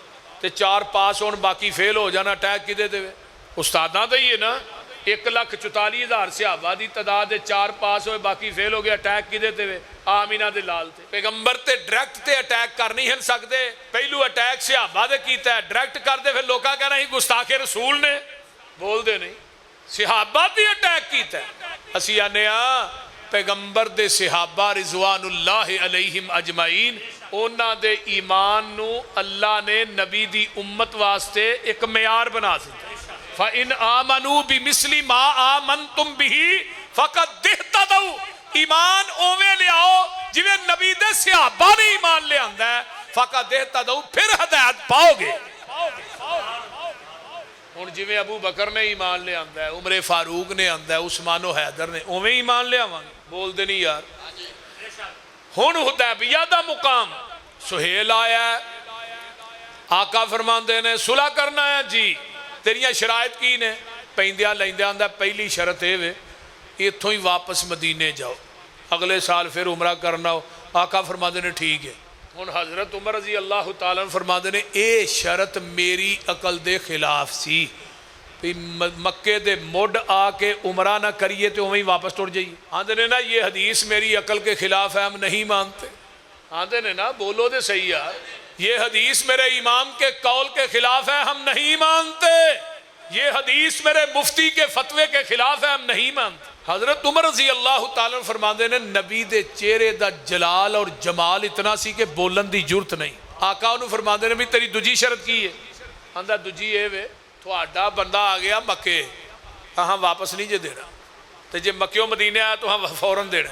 ते 4 पास होण बाकी फेल हो जाना। अटैक किहदे ते? उस्तादां ते ही है ना। 1,44,000 सहाबा की तादाद 4 पास होए बाकी फेल हो गया। अटैक किहदे ते? आमीना दे लाल ते। पैगंबर ते डायरैक्ट ते अटैक कर नहीं हन सकते। पहलू अटैक सहाबा दे कीता है, डायरैक्ट करते फिर लोग कहना ही गुस्ताखे रसूल ने। बोलते नहीं सहाबा ते अटैक कीता है। असीं आने पैगंबर दे सहाबा रिजवानुल्लाह अलैहिम अजमाइन उन्हां दे ईमान नू अल्लाह ने नबी दी उम्मत वास्ते एक म्यार बना दिता। फ़इन आमनू बिमिस्ली मा आमनतुम बिही फ़क़द इहतदौ। ईमान ओवें लियाओ जिवें नबी दे सहाबा ने ईमान लियांदा है। फ़क़द इहतदौ फिर हिदायत पाओगे। हुण जिवें अबू बकर ने ईमान लियांदा है, उमरे फारूक ने आंदा है, उस्मानो हैदर ने, उवें ईमान लियावांगे। बोलदे नहीं यार। हुण हुदैबिया दा मुकाम सुहेल आया। आका फरमांदे ने सुलह करना है जी। तेरिया शरायत की ने? पैंदियां लैंदियां आंदा पहली शरत ये वे इत्थों ही वापस मदीने जाओ, अगले साल फिर उमरा करना हो। आका फरमाते ने ठीक है। हुण हज़रत उमर रज़ी अल्लाह तआला फरमाते ने ये शरत मेरी अकल दे खिलाफ सी भी मक्के दे मुड आके उमरा ना करिए तो उवें ही वापस टुट जाइए। आंदे ने ना ये हदीस मेरी अकल के खिलाफ है, हम नहीं मानते। आंदे ने ना बोलो तो सही यार, ये हदीस मेरे इमाम के कौल के खिलाफ है, हम नहीं मानते। ये हदीस मेरे मुफ्ती के फतवे के खिलाफ है, हम नहीं मानते। हजरत उमर रज़ी अल्लाह तआला फरमाते ने नबी दे चेहरे दा जलाल और जमाल इतना सी कि बोलन दी जरूरत नहीं। आका उन्होंने फरमाते ने भी तेरी दूजी शरत की है? आंदा दूजी ये वे थोड़ा बंदा आ गया मक्के, हाँ वापस नहीं जे देना, तो जे मक्कियों मदीने आया तो हाँ फौरन देना।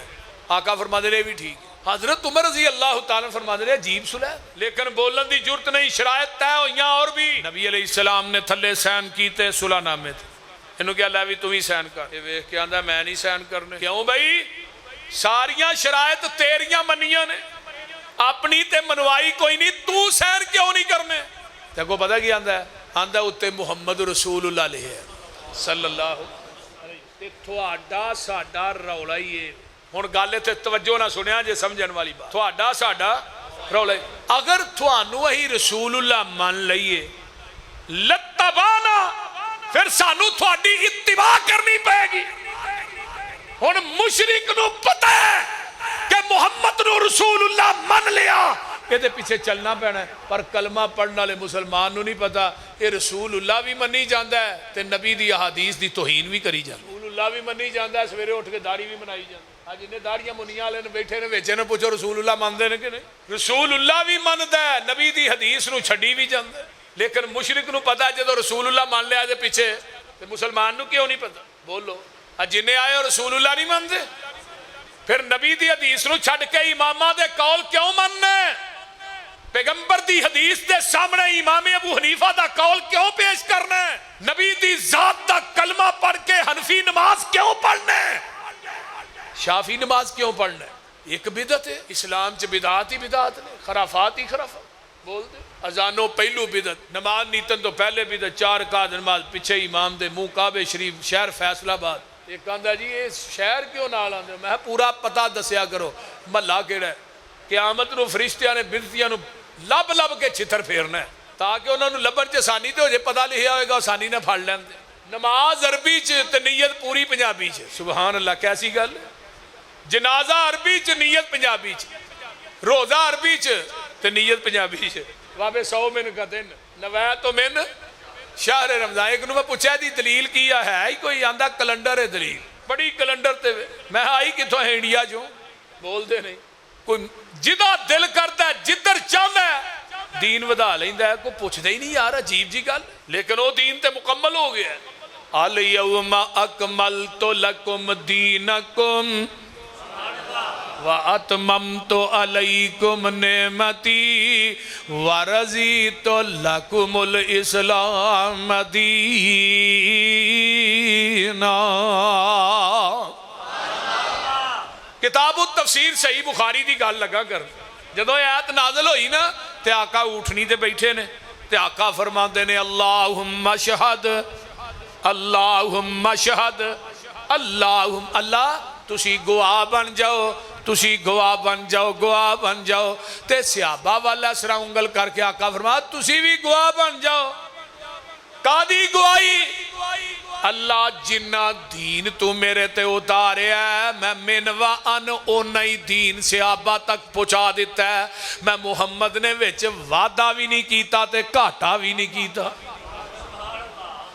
आका फरमाते ने भी ठीक है। हजरत उमर रज़ी अल्लाह तआला फरमाते ने अजीब सुलह, लेकिन बोलन की जरूरत नहीं, शरायत तय हुई। और भी नबी अलैहिस्सलाम ने थले सैन कीते सुलहनामे ते। इन्हों क्या लै भी तू ही सैन कर। वेख के आंदा मैं नहीं सैन करने। क्यों बई? सारियां शरायत तेरियां मनियां ने, अपनी ते मनवाई कोई नहीं, तू सैन क्यों नहीं करने? तेको पता की आंदा है? आंदा उत्ते मुहम्मद रसूलुल्लाह लिखिया सल्लल्लाहु अलैहि। थोड़ा साडा रौला ही है। हुण गल इत्थे तवज्जो ना सुनिया जे समझण वाली बात। थोड़ा साडा रौला, अगर थानू अही रसूलुल्लाह मान लईए लत्तबाना फिर सानू थोड़ी इत्तिबा करनी पेगी। हुण मुशरिक नू पता है कि मुहम्मद नू रसूलुल्लाह मान लिया, ये पीछे चलना पैना है। पर कलमा पढ़ने वाले मुसलमान नू नहीं पता ये रसूलुल्लाह भी मनी जाता है ते नबी दी अहादीस दी तौहीन भी करी जाती। रसूलुल्लाह भी मनी जाता है, सवेरे उठ के दाढ़ी भी मनाई जाती। आज जिन्हें दाढ़ियां मुनिया वाले बैठे ने बेचे ने पूछो रसूलुल्लाह मानते हैं कि नहीं? रसूलुल्लाह भी मनदा है, नबी दी हदीस नू छड्डी भी जाता है। लेकिन मुशरिक नू पता है जो रसूलुल्लाह मान लिया दे पीछे, तो मुसलमान नू क्यों नहीं पता? बोलो जिन्हें आए और रसूलुल्लाह नहीं मानते, फिर नबी दी हदीस नू छड्ड के इमामां दे कौल क्यों मनने? पैगंबर दी हदीस के सामने इमाम अबू हनीफा दा कौल क्यों पेश करना है? नबी दी जात दा कलमा पढ़ के हनफी नमाज क्यों पढ़ना है? शाफी नमाज क्यों पढ़ना है? एक बिदत है। इस्लाम च बिदात ही बिदात ने, खराफात ही खराफात। बोल दे अजानो पहलू बिदत, नमाज नीतन तो पहले बिदत, 4 रकात नमाज पिछे इमाम दे मुंह काबे शरीफ शहर फैसलाबाद। एक कहता जी ये शहर क्यों नाल आंदे? मैं पूरा पता दसिया करो महला केड़ा है। क़यामत नूं फरिश्तियां ने बिदतियां नूं लब लब के छितर फेरना है ताकि उन्होंने लभन च आसानी तो हो जाए, पता लिखा होगा आसानी ना फड़ लेंदे। नमाज अरबी च ते नीयत पूरी पंजाबी च। सुभान अल्लाह, कैसी गल। जनाजा अरबी च नीयत पंजाबी च, रोजा अरबी च ते नीयत पंजाबी च। वाबे 100 मिन का दिन नवै तो मिन शाहर रमजान। एक मैं पूछा दी दलील की है ही कोई? आंदा कैलेंडर है दलील, बड़ी कैलेंडर ते मैं आई कितों है? इंडिया चो। बोलते नहीं कोई जिदा दिल करता है जिधर चाहता है दीन वधा लेंदा है, कोई पुछदा ही नहीं यार, अजीब जी गल। लेकिन वो दीन ते मुकम्मल हो गया। अल यौमा अकमलतु लकुम दीनकुम व अतममतु अलैकुम नेमती व रज़ीतु लकुमुल इस्लाम दीना। किताबु तफसीर सही बुखारी की गल लगा कर। जदों आयत नाज़िल हुई ना ते आका ऊठनी ते बैठे ने ते आका फरमाते ने अल्लाहुम्मा शहद अल्लाहुम्मा शहद अल्लाहुम्मा, अल्लाह तुसी गवाह बन जाओ, तुसी गवाह बन जाओ, गवाह बन जाओ। ते सहाबा वाला सरा उंगल करके आका फरमा तुसी भी गवाह बन जाओ। कादी गवाही? अल्लाह जिन्ना दीन तू मेरे ते उतारिया है मैं मिनवा अन ओना ही दीन सहाबा तक पहुंचा दिता है। मैं मुहम्मद ने विच वादा भी नहीं कीता ते घाटा भी नहीं कीता।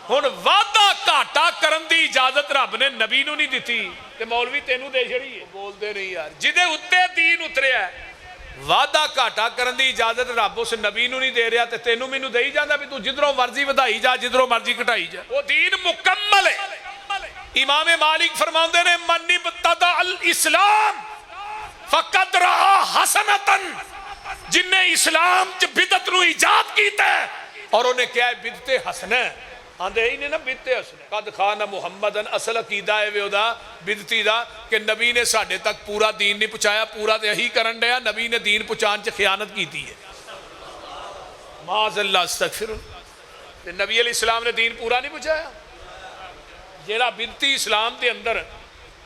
हुण वादा घाटा करन दी इजाजत रब ने नबी नूं नहीं दिती ते मौलवी तेनू दे छड़ी है। बोलते नहीं यार, जिदे उत्ते दीन उतरिया वादा घाटा करन दी इजाजत रब उस नबी नूं नहीं दे रहा ते तेनू मैनू दे ही जांदा भी तू जिधरों मर्जी वधाई जा, जिधरों मर्जी घटाई जा। वो दीन मुकम्मल है। इमाम मालिक फरमाते ने मन इब्तदा अल इस्लाम फकद रहा हसनतन, जिन्ने इस्लाम च बिदत नूं इजाद कीता और उन्हें क्या बिदते हसना आंदे ही ने ना बिदते हसने। कद खाना मुहम्मदन असल अकीदा है वे ओदा बिदती दा कि नबी ने साडे तक पूरा दीन नहीं पहुंचाया, पूरा तो यही करन डया। नबी ने दीन पहुंचाने च खयानत की है। माज़अल्लाह अस्तगफिर। ते नबी अलैहि सलाम ने दीन पूरा नहीं पहुंचाया। जेड़ा बिदती इस्लाम के अंदर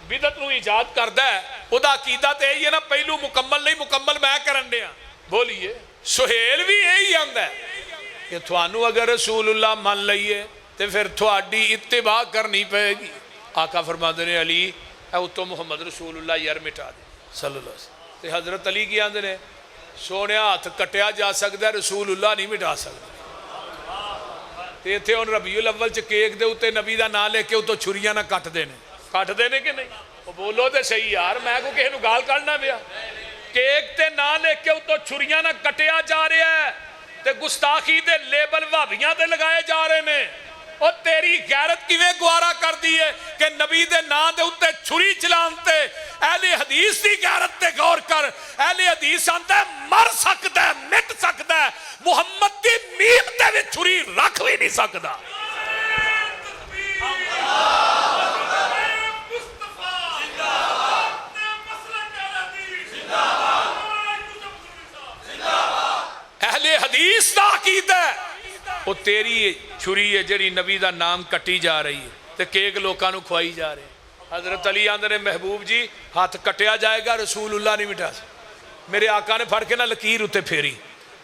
बिदत नूं इजाद करदा है ओदा अकीदा तो यही है ना पहलू मुकम्मल नहीं, मुकम्मल मैं करन डया। बोलिए सुहेल भी यही आंदा है कि थानू अगर रसूलुल्लाह मान लईए तो फिर थोड़ी इत्तिबा करनी पेगी। आका फरमाते ने अली उत्तों मुहम्मद रसूलुल्लाह यार मिटा दे सल्लल्लाहु अलैहि वसल्लम। ते हजरत अली की आंदे ने सोने हाथ कटिया जा सकता है, रसूलुल्लाह नहीं मिटा सकता। तो इत्थे हुण रबीउल अव्वल च केक दे उत्ते नबी का नाम लिख के उत्तों छुरियां ना कटदे ने कि नहीं? वो बोलो तो सही यार, मैं को किसी नूं गाल कढना पिया। केक ते नाम लिख के उत्तों छुरियां ना कटिया जा रहा है ते गुस्ताखी दे लेबल भाबियां ते लगाए जा रहे ने। और तेरी गैरत किवें गुआरा कर दी है कि नबी दे नाम दे उत्ते छुरी चलान ते अहले हदीस दी गैरत ते गौर कर। अहले हदीस आंदा है मर सकदा है, मिट सकदा है, मुहम्मद दी मीम दे विच छुरी रख भी नहीं सकदा। अहले हदीस दा अकीदा है वो तेरी छुरी है जिहड़ी नबी दा नाम कटी जा रही है ते केक लोकां नूं खवाई जा रहे। हजरत अली आंदे ने महबूब जी हाथ कटिया जाएगा, रसूलुल्लाह नहीं मिटा सकता। मेरे आका ने फड़ के ना लकीर उत्ते फेरी,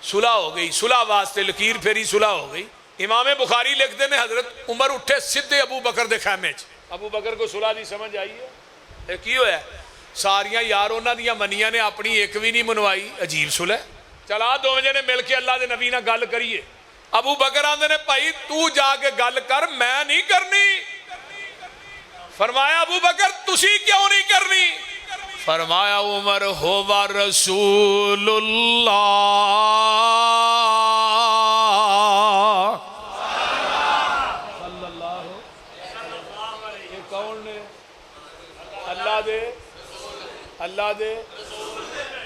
सुलह हो गई। सुलह वास्ते लकीर फेरी, सुलह हो गई। इमाम बुखारी लिखते हैं हजरत उमर उठे सीधे अबू बकर दे खैमे च। अबू बकर को सुलह की समझ आई है की होया? सारियां यार उन्हां दियां मनियां ने अपनी एक भी नहीं मनवाई। अजीब सुलह। चला दोवें जने मिल के अल्लाह के नबी नाल गल करिए। अबू बकर आंदे ने भाई तू जाके गल कर, मैं नहीं करनी। फरमाया अबू बकर तुसी क्यों नहीं करनी? फरमाया उमर होवा रसूलुल्लाह सल्लल्लाहु अलैहि। कौन ने? अल्लाह दे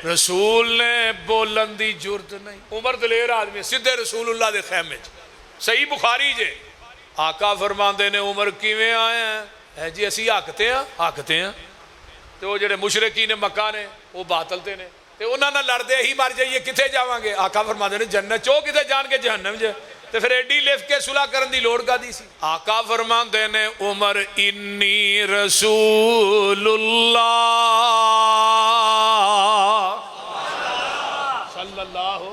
रसूल ने बोलन की जरूरत नहीं। उमर दलेर आदमी सीधे रसूलुल्लाह दे खैमे च। सही बुखारी जे आका फरमाते ने उमर किवें आया है जी असी हकते हैं तो वो जेडे मुशरकी ने मक्का ने वो बातलते ने ते उन्हां नाल लड़दे ही मर जाइए किथे जावांगे। आका फरमाते ने जन्नत चो किथे जान के जहन्नम च ते फिर एडी लिफ्ट के सुलह करन दी लोड़ कादी सी। आका फरमाते ने उमर इन्नी रसूलुल्लाह सल्लल्लाहु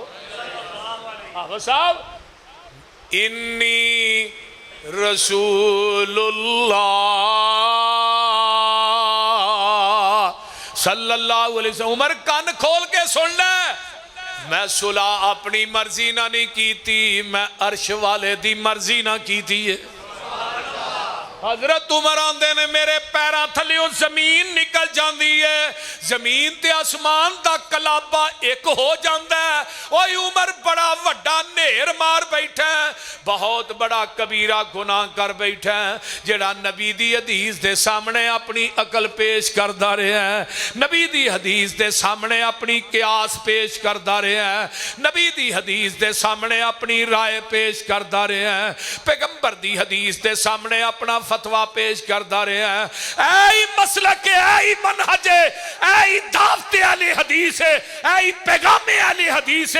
अलैहि वसल्लम इन्नी रसूलुल्लाह सल्लल्लाहु अलैहि वसल्लम। उमर कान खोल के सुन ले, मैं सुलह अपनी मर्जी ना नहीं की, मैं अर्श वाले दी मर्जी ना की थी। हजरत उमर आंदे ने मेरे पैरों थल्ले जमीन निकल जाती है, जमीन ते आसमान दा कलाबा एक हो जाता है। ओए उमर बड़ा वड्डा नेर मार बैठा है, बहुत बड़ा कबीरा गुनाह कर बैठा है, जेड़ा नबी दी हदीस दे सामने अपनी अकल पेश करता रहा है, नबी दी हदीस दे सामने अपनी कियास पेश करता रहा है, नबी दी हदीस दे सामने अपनी राय पेश करता रहा है, पैगंबर दी हदीस दे सामने अपना फतवा पेश करता रहा है। ऐ मसलक ऐ मनहज ऐ दावत अहले हदीस ऐ पैगाम अहले हदीस।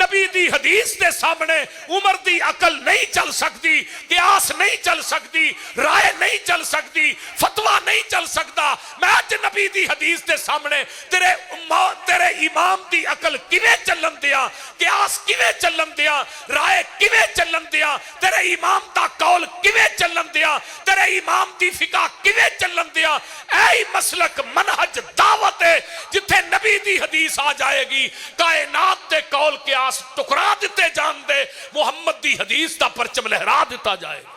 नबी दी हदीस के सामने उमर दी अकल नहीं चल सकती, कियास नहीं चल सकती, राय नहीं चल सकती, फतवा नहीं चल सकता। मैं अज नबी दी हदीस के सामने तेरे इमाम दी अकल किवें चलन दिया, कियास किवें चलन दिया, राय किवें चलन दिया, तेरे इमाम दा कौल किवें चलन दिया, तेरे इमाम दी फिका किवें चलन दिया। ऐ मसलक मनहज दावत है जिथे नबी दी हदीस आ जाएगी, कायनात दे कौल कियास टुकरा दिते जान दे, मुहम्मद दी हदीस दा परचम लहरा दिता जाएगा।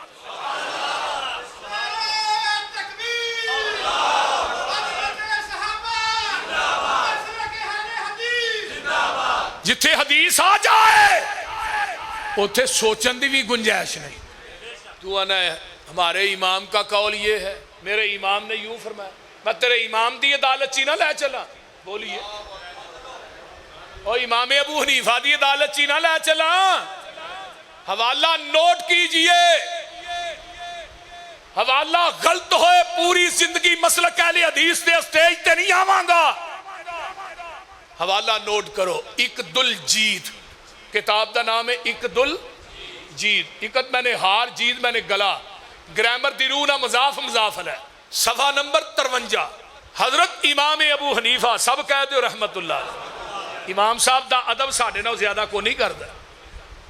जिथे हदीस आ जाए उथे सोचन की भी गुंजाइश नहीं। तू आना हमारे इमाम का कौल ये है, मेरे इमाम ने यूं फरमाया, मैं तेरे इमाम दी अदालत ची ना ले चला। बोलिए और इमाम अबू हनीफा दी अदालत ची ना ले चला। हवाला नोट कीजिए, हवाला गलत होए पूरी जिंदगी मसलक अहले हदीस दे स्टेज ते नहीं आवांगा। हवाला नोट करो, इकदुल जीद किताब का नाम है, इकदुल जीद। इकत मैंने हार, जीद मैंने गला, ग्रामर दी रूह ना मजाफ मजाफल है, सफा नंबर 53। हजरत इमाम अबू हनीफा सब कह दो रहमतुल्लाह। इमाम साहब दा अदब साढ़े नाल ज्यादा को नहीं करता।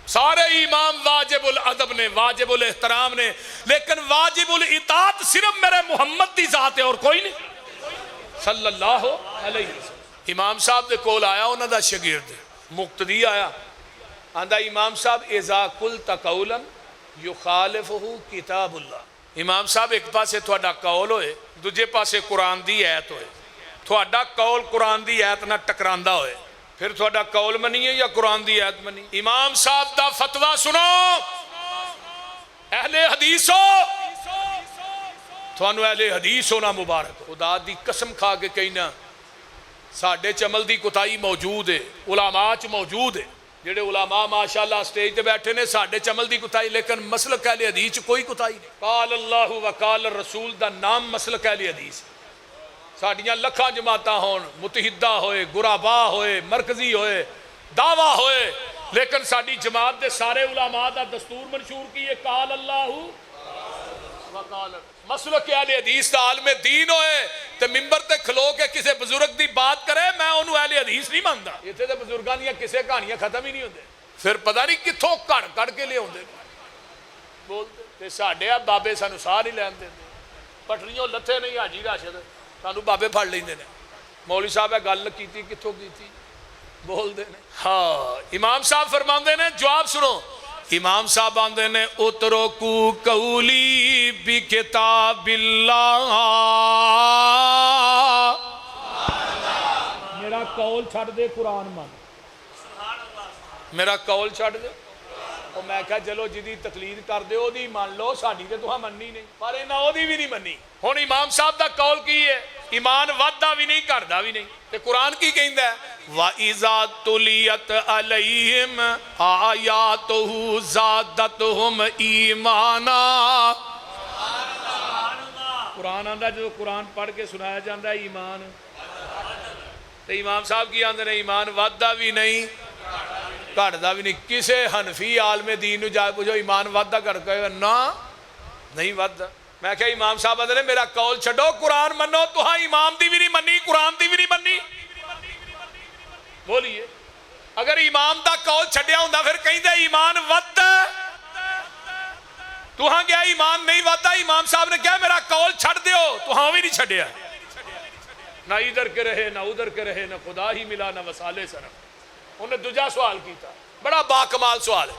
सारे इमाम वाजिबुल अदब ने, वाजिबुल एहतराम ने, लेकिन वाजिबुल इताअत सिर्फ मेरे मुहम्मद दी जात है और कोई नहीं सल्लल्लाहु अलैहि वसल्लम। इमाम साहब दे कोल आया उन्हां दा शागिर्द मुक्तदी आया, आंदा इमाम साहब इज़ा कुल तकौलन युखालिफुहु किताबुल्लाह। इमाम साहब एक पासे तुहाडा कौल होए, दूजे पासे कुरान दी आयत होए, तुहाडा कौल कुरान दी आयत नाल टकरांदा होए, फिर तुहाडा कौल मनीए या कुरान दी आयत मनी। इमाम साहब दा फतवा सुनो, अहले हदीस हो, तुहानू अहले हदीस होना मुबारक। खुदा दी कसम खा के कहना, साडे च अमल दी कुताई मौजूद है, उलामा च मौजूद है, जेडे उलामा माशाअल्लाह स्टेज ते बैठे ने, साडे च अमल दी कुताई, लेकिन मसलक अहले हदीस च कोई कुताई नहीं। काल अल्लाह व काल रसूल दा नाम मसलक अहले हदीस। साडियां लखां जमातां होण, मुतहिदा होए, गुराबा होए, मरकजी होए, दावा होए, लेकिन साडी जमात दे सारे उलामा दा दस्तूर मंशूर की है, काल अल्लाह व काल। मसलक अहले हदीस दा आलम दीन होए ते मिंबर ते खलो के किसी बुजुर्ग दी बात करे, मैं उन्होंने अहले हदीस नहीं मानता। इत्थे ते बुजुर्गां दी किसी कहानियां खत्म ही नहीं होंदे, फिर पता नहीं कित्थों कड़ कड़ के लियाउंदे बोलते ते साडे आ बाबे सानू साह नहीं लैन देंदे, पटड़ियों लथे नहीं हाजी राशिद सानू बाबे फड़ लैंदे ने। मौलवी साहब है गल कीती कित्थों कीती बोलते ने। हाँ इमाम साहब फरमांदे ने, जवाब सुनो, इमाम साहब आंदे ने उतरो कू कौली बि किताबिल्लाह, मेरा कौल छड़ दे कुरान मन, मेरा कौल छड़ दे ਉਹ ਮੈਂ ਕਿਹਾ ਚਲੋ ਜਿਹਦੀ ਤਕਲੀਦ ਕਰਦੇ ਉਹਦੀ ਮੰਨ ਲਓ, ਸਾਡੀ ਤੇ ਤੁਹਾਂ ਮੰਨਣੀ ਨਹੀਂ, ਪਰ ਇਹਨਾਂ ਉਹਦੀ ਵੀ ਨਹੀਂ ਮੰਨੀ। ਹੁਣ ਇਮਾਮ ਸਾਹਿਬ ਦਾ ਕੌਲ ਕੀ ਹੈ? ਈਮਾਨ ਵੱਧਦਾ ਵੀ ਨਹੀਂ, ਘਟਦਾ ਵੀ ਨਹੀਂ। ਤੇ ਕੁਰਾਨ ਕੀ ਕਹਿੰਦਾ ਹੈ? ਵਾ ਇਜ਼ਾ ਤੁਲੀਅਤ ਅਲੈਹਿਮ ਆਯਾਤੁਹੂ ਜ਼ਾਦਤਹੁਮ ਈਮਾਨਾ। कुरान आंदा जो कुरान पढ़ के सुनाया जाता है ईमान, तो इमाम साहब की आंदे ने ईमान वादा भी नहीं घटदा भी नहीं। किसे हनफी आलमे दीन नूं जाके पुछो ईमान वादा घट गया ना, नहीं वादा। मैं क्या इमाम साहब आंदे ने मेरा कौल छड्डो, कुरान मनो। तुहां इमाम दी भी नहीं मन्नी, कुरान दी भी नहीं मन्नी। बोलिए, अगर इमाम दा कौल छड्डिया हुंदा फिर कहिंदे ईमान वधदा, तुहां क्या ईमान नहीं वादा। इमाम साहब ने क्या मेरा कौल छड़ दियो, तुहां भी नहीं छड़िया। ना इधर के रहे ना उधर के रहे, ना खुदा ही मिला ना वसाले सरम। उन्हें दूजा सवाल किया, बड़ा बाकमाल सवाल है।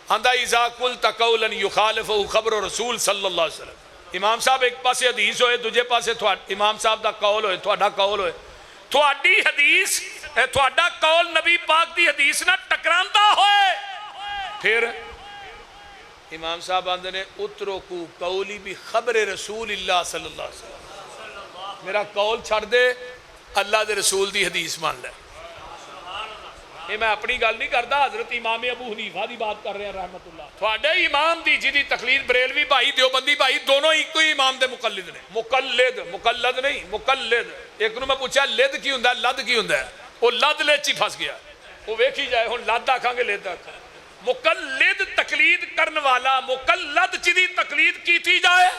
आंदा इज़ा कुल तकौलन युखालिफु खबर रसूल सल्लल्लाहु अलैहि वसल्लम। इमाम साहब एक पासे हदीस होए, दूजे पासे इमाम साहब का कौल होए, तुहाडा कौल होए। तुहाडी हदीस तुहाडा कौल नबी पाक दी हदीस ना टकरांदा होए, फिर इमाम साहब आंदे ने उतरुकू कौली भी खबर रसूलिल्लाह सल्लल्लाहु अलैहि वसल्लम। मेरा कौल छड़ दे, अल्लाह दे रसूल दी हदीस मान ले। ये मैं अपनी गल नहीं करता, हजरत इमाम अबू हनीफा की बात कर रहे हैं रहमतुल्लाह। थोड़े इमाम दी जिहदी तकलीद बरेलवी भाई देवबंदी भाई दोनों एक ही इमाम दे मुकल्लिद ने। मुकल्लिद मुकल्लद नहीं, मुकल्लिद। एक नूं मैं पूछा लिद की हुंदा, लद की हुंदा? वो लद ले च फस गया। वो वेखी जाए हुण लद आखांगे लिद आखांगे। मुकल्लिद तकलीद करने वाला, मुकल्लद जिहदी तकलीद कीती जाए।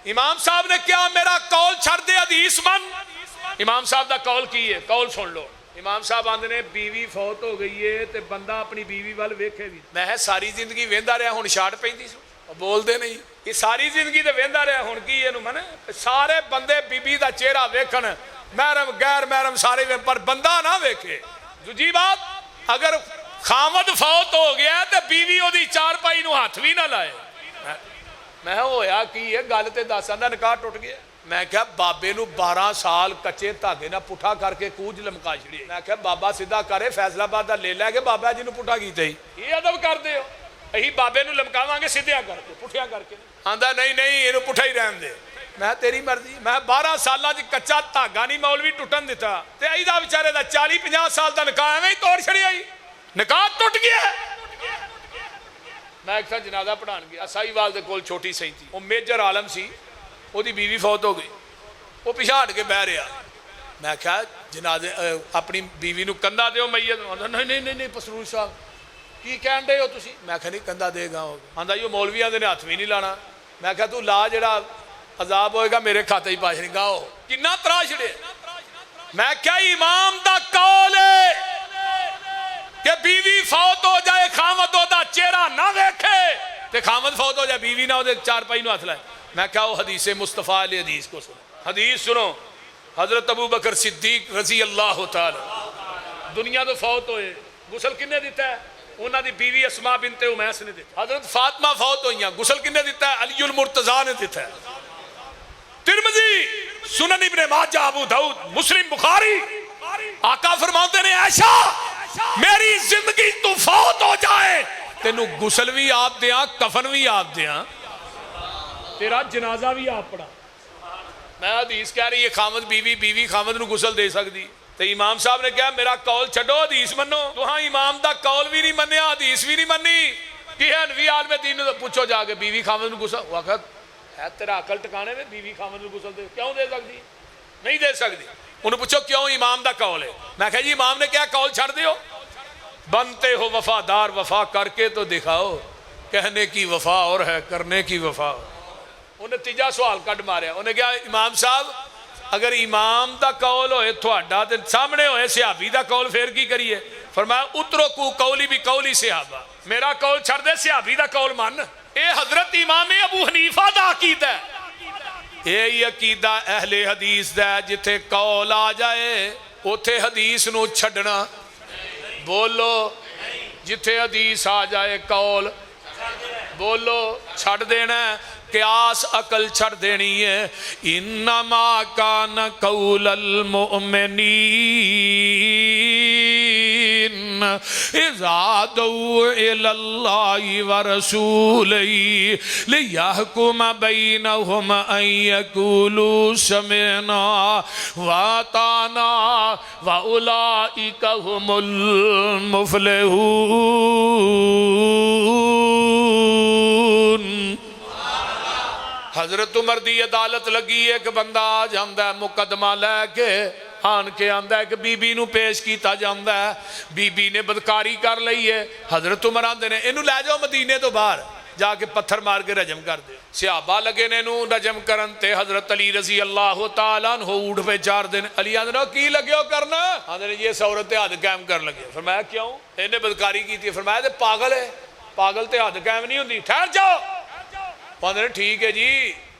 इमाम साहब ने क्या मेरा कौल छड़ दे, हदीस मन। इमाम साहब का कौल की है, कौल सुन लो। इमाम साहब आंदे ने बीवी फौत हो गई है तो बंदा अपनी बीवी वाल वेखे भी। मैं सारी जिंदगी वेंदा रहा, हुण छाड़ पैंदी सू, बोलते नहीं। ये सारी जिंदगी तो वेंदा रहा, हुण की इहनूं मन सारे बंदे बीबी का चेहरा वेखण, महरम गैर महरम सारे, पर बंदा ना वेखे। दूजी बात, अगर खामद फौत हो गया तो बीवी ओदी चारपाई नूं हथ भी ना लाए। मैं होया की है गल ते दस, आंदा निकाह टुट गया। मैं क्या बाबे नूं 12 साल कच्चे धागे ना पुठा करके कूज लमका छड़िए। मैं क्या बाबा सीधा करे फैसलाबाद का ले लैके बाबा जी नूं पुठा कीता ही। ये अदब करदे हो, असीं बाबे नूं लमकावांगे सीधिया करके पुठिया करके। आंदा नहीं नहीं इहनूं पुठा ही रहन दे। मैं तेरी मर्जी। मैं 12 साल कच्चा धागा नहीं मौलवी टुटन दिता, ते अहीदा बेचारे दा 40-50 साल का निकाह एवें ही तोड़ छड़िया ही, निकाह टुट गया। मैं एक जनाजा पढ़ान गया साहीवाल दे कोल, छोटी सही थी, वो मेजर आलम सी, ओदी बीवी फौत हो गई, वो पिछा हट के बह रहा। मैं क्या जनाजे अपनी बीवी नूं कंधा दो मैयत। नहीं नहीं नहीं नहीं पसरूर साहब की कहन डे हो तुसीं? मैं क्या नहीं कंधा देगा। आंदा यो मौलवियां दे हथ भी नहीं लाना। मैं क्या तू ला, जिहड़ा अजाब होएगा मेरे खाते ही पाश नहीं गाओ। किन्ना तरा छड़े। मैं क्या इमाम दा कौल है कि बीवी फौत हो जाए खामद ओदा चेहरा ना वेखे, ते खामद फौत हो जाए बीवी ना ओदे चारपाई नूं हथ लाए। मैं क्या वो हदीस मुस्तफ़ा अली हदीस को सुनो। हदीस सुनो, हजरत अबू बकर सिद्दीक रजी अल्लाह तआला दुनिया तो फौत होए, गुसल किन्ने दिता है? उन्हां दी बीवी अस्मा बिनते उमैस ने दिता। हजरत फातिमा फौत होईयां, गुसल किन्ने दिता है? अली उल मुर्तजा ने दिता है। तिरमिज़ी, सुनन इब्ने माजा, अबू दाऊद, मुस्लिम, बुखारी। आका फरमाते ने ऐशा मेरी जिंदगी तू फौत हो जाए तेनू गुसल भी आप दिया, कफन भी आप दिया, तेरा जनाजा भी आप पढ़ा। मैं हदीस कह रही है खामद बीवी, बीवी खामद नूं गुसल दे सकती। तो इमाम साहब ने कहा मेरा कौल छड्डो, हदीस मनो। तुहां इमाम दा कौल भी नहीं मन्निया, हदीस भी नहीं मन्नी। कि हनवी आलमे दीन नूं पूछो जाके बीवी खामद नूं गुसल। वो आखिर है तेरा अकल टकाने में, बीवी खामद नूं गुसल दे क्यों दे सकती? नहीं दे सकती। उन्हें पूछो क्यों? इमाम दा कौल है। मैं कहा जी इमाम ने क्या कौल छड़ दियो? बनते हो वफादार, वफा करके तो दिखाओ, कहने की वफा और है करने की वफा। उन्हें तीजा सवाल कट मारिया। उन्हें कहा इमाम साहब अगर इमाम का कौल होए तुहाडा ते सामने होए सहाबी का कौल, फिर की करिए? फरमाया उतरुकू कौली भी कौली सहाबा, मेरा कौल छड़ दे, सहाबी का कौल मन। ये हजरत इमाम अबू हनीफा दा अकीदा है। यही अकीदा अहले हदीस दा, जिथे कौल आ जाए उथे हदीस नूं छड्डना। बोलो, जिथे हदीस आ जाए कौल बोलो छड़ देना। क्यास अकल छड़ देनी है। इन्नमा कान कौलल मुमिनीन इज़ा दऊ इलल्लाहि व रसूलिही लियहकुम बैनहुम अन यक़ूलू समिअना व अताना व उलाइका हुमुल मुफ़्लिहून। हजरत उमर दी अदालत लगी, एक बंदा आ जाता है मुकदमा लैके आन के आंदा है कि बीबी नू पेश किया जाता है, बीबी ने बदकारी कर ली है। हजरत उमर आंदे ने इनू लै जाओ मदीने तो बाहर जाके पत्थर मार के रजम कर दे। सिहाबा लगे ने इनू रजम करन ते हजरत अली रजी अल्लाह तआला अन्हु उठ पे 4 दिन। अली आंदे ने की लगे हो करना? आंदे ने ये औरत ते हद कायम कर लगे। फरमाया क्यों? इन्हें बदकारी की थी। फरमाया ते पागल है, पागल ते हद कायम नहीं होंदी, ठहर जाओ। आंदे ने ठीक है जी।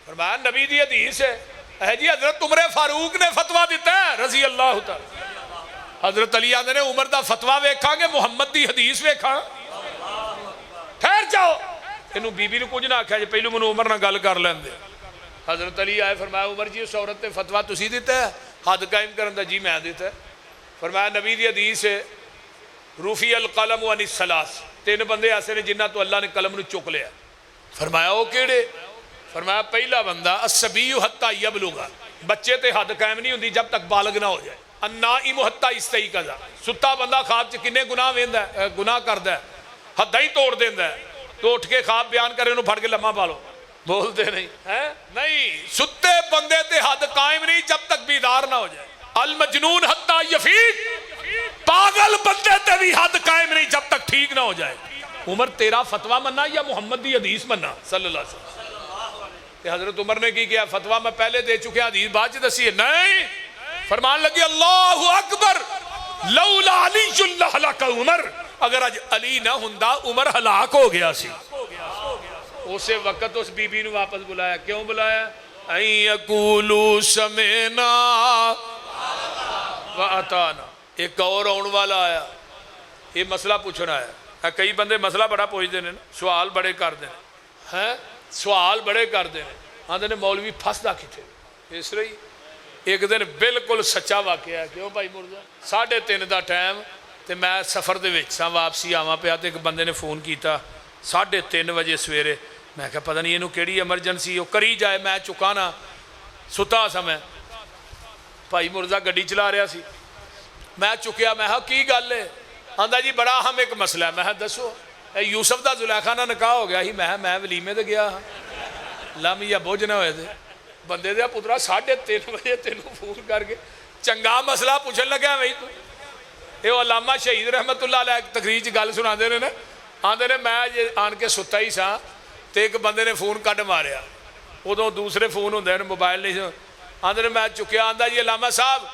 फरमाया नबी दी हदीस है जी, हजरत उमर फारूक ने फतवा दिता है रजी अल्लाह तआला। हजरत अली आंदे ने उमर दा फतवा वेखांगे, मुहम्मद दी हदीस वेखां। ठहर जाओ। इनू बीबी ने कुछ ना आख्या जी, पहलू मैनू उमर नाल गल कर लैंदे। हजरत अली आए, फरमाया उमर जी उस औरत ने फतवा तुसी दिता है हद कायम करन दा? जी मैं दिता है। फरमाया नबी दी हदीस है रूफी अल कलम अनिस सलास, 3 बंदे ऐसे ने जिन्हां तो अल्लाह ने कलम नू चुक लिया। फरमाया वो केड़े? फरमाया पहला बंदा अस्सबीयु हत्ता यबलुगा, बच्चे ते हद कायम नहीं होंदी जब तक बालग ना हो जाए। अन्नाइमु हत्ता इस्तयक़ज़ा, सुता बंदा ख्वाब च किन्ने गुनाह वेंदा है, गुनाह करदा है, हद्दां ही तोड़ देंदा है, तो उठ के ख्वाब बयान करे उन्हें फड़ के लम्मा पा लो। बोलते नहीं है, नहीं सुते बंदे ते हद कायम नहीं जब तक बीदार ना हो जाए। अल मजनून हत्ता यफीक, पागल बंदे ते भी हद कायम नहीं जब तक ठीक ना हो जाए। उमर तेरा फतवा मन्ना या मुहम्मद दी हदीस मन्ना? सल्लल्लाहु अलैहि वसल्लम। हजरत उमर ने की किया, फतवा मैं पहले दे चुके, हदीस बाद च दसी है। नहीं, फरमान लगे अल्लाहु अकबर लौला अली लहलका उमर, अगर अज अली ना हुंदा उमर हलाक हो गया सी। उसे वक्त उस बीबी ने वापस बुलाया। क्यों बुलाया? अन यक़ूलू समिअना व अताना। एक और आने वाला आया, ये मसला पूछना आया। कई बंदे मसला बड़ा पूछते हैं, सवाल बड़े करते हैं, सवाल बड़े करते हैं। आंदे ने मौलवी फसदा किथे? इस तरह एक दिन बिल्कुल सच्चा वाकया है। क्यों भाई मुर्जा? 3:30 का टाइम तो मैं सफ़र के विच सां, वापसी आवां पिया तो एक बंदे ने फोन किया 3:30 बजे सवेरे। मैं क्या पता नहीं इनू केड़ी एमरजेंसी, वो करी जाए, मैं चुका ना, सुता सा मैं। भाई मुर्जा गड्डी चला रहा सी, मैं चुकया, मैं की गल है? आंदा जी बड़ा अहम एक मसला है। मैं दसो? यूसुफ का जुलैखा ना निकाह हो गया ही। मैं वलीमे ते गया लम या बोझ ना होए थे। बंदे दे पुत्रा 3:30 बजे तेन फोन करके चंगा मसला पूछन लग्या बई तू। ये अलामा शहीद रहमतुल्लाह अलैह तकरीर च गल सुनाते ने ना, आंदे ने मैं जे आन के सुता ही सा तो एक बंदे ने फोन कट मारिया। उदों दूसरे फोन होंदे ने, मोबाइल नहीं। आंदे ने मैं चुकया, आंदा जी अलामा साहब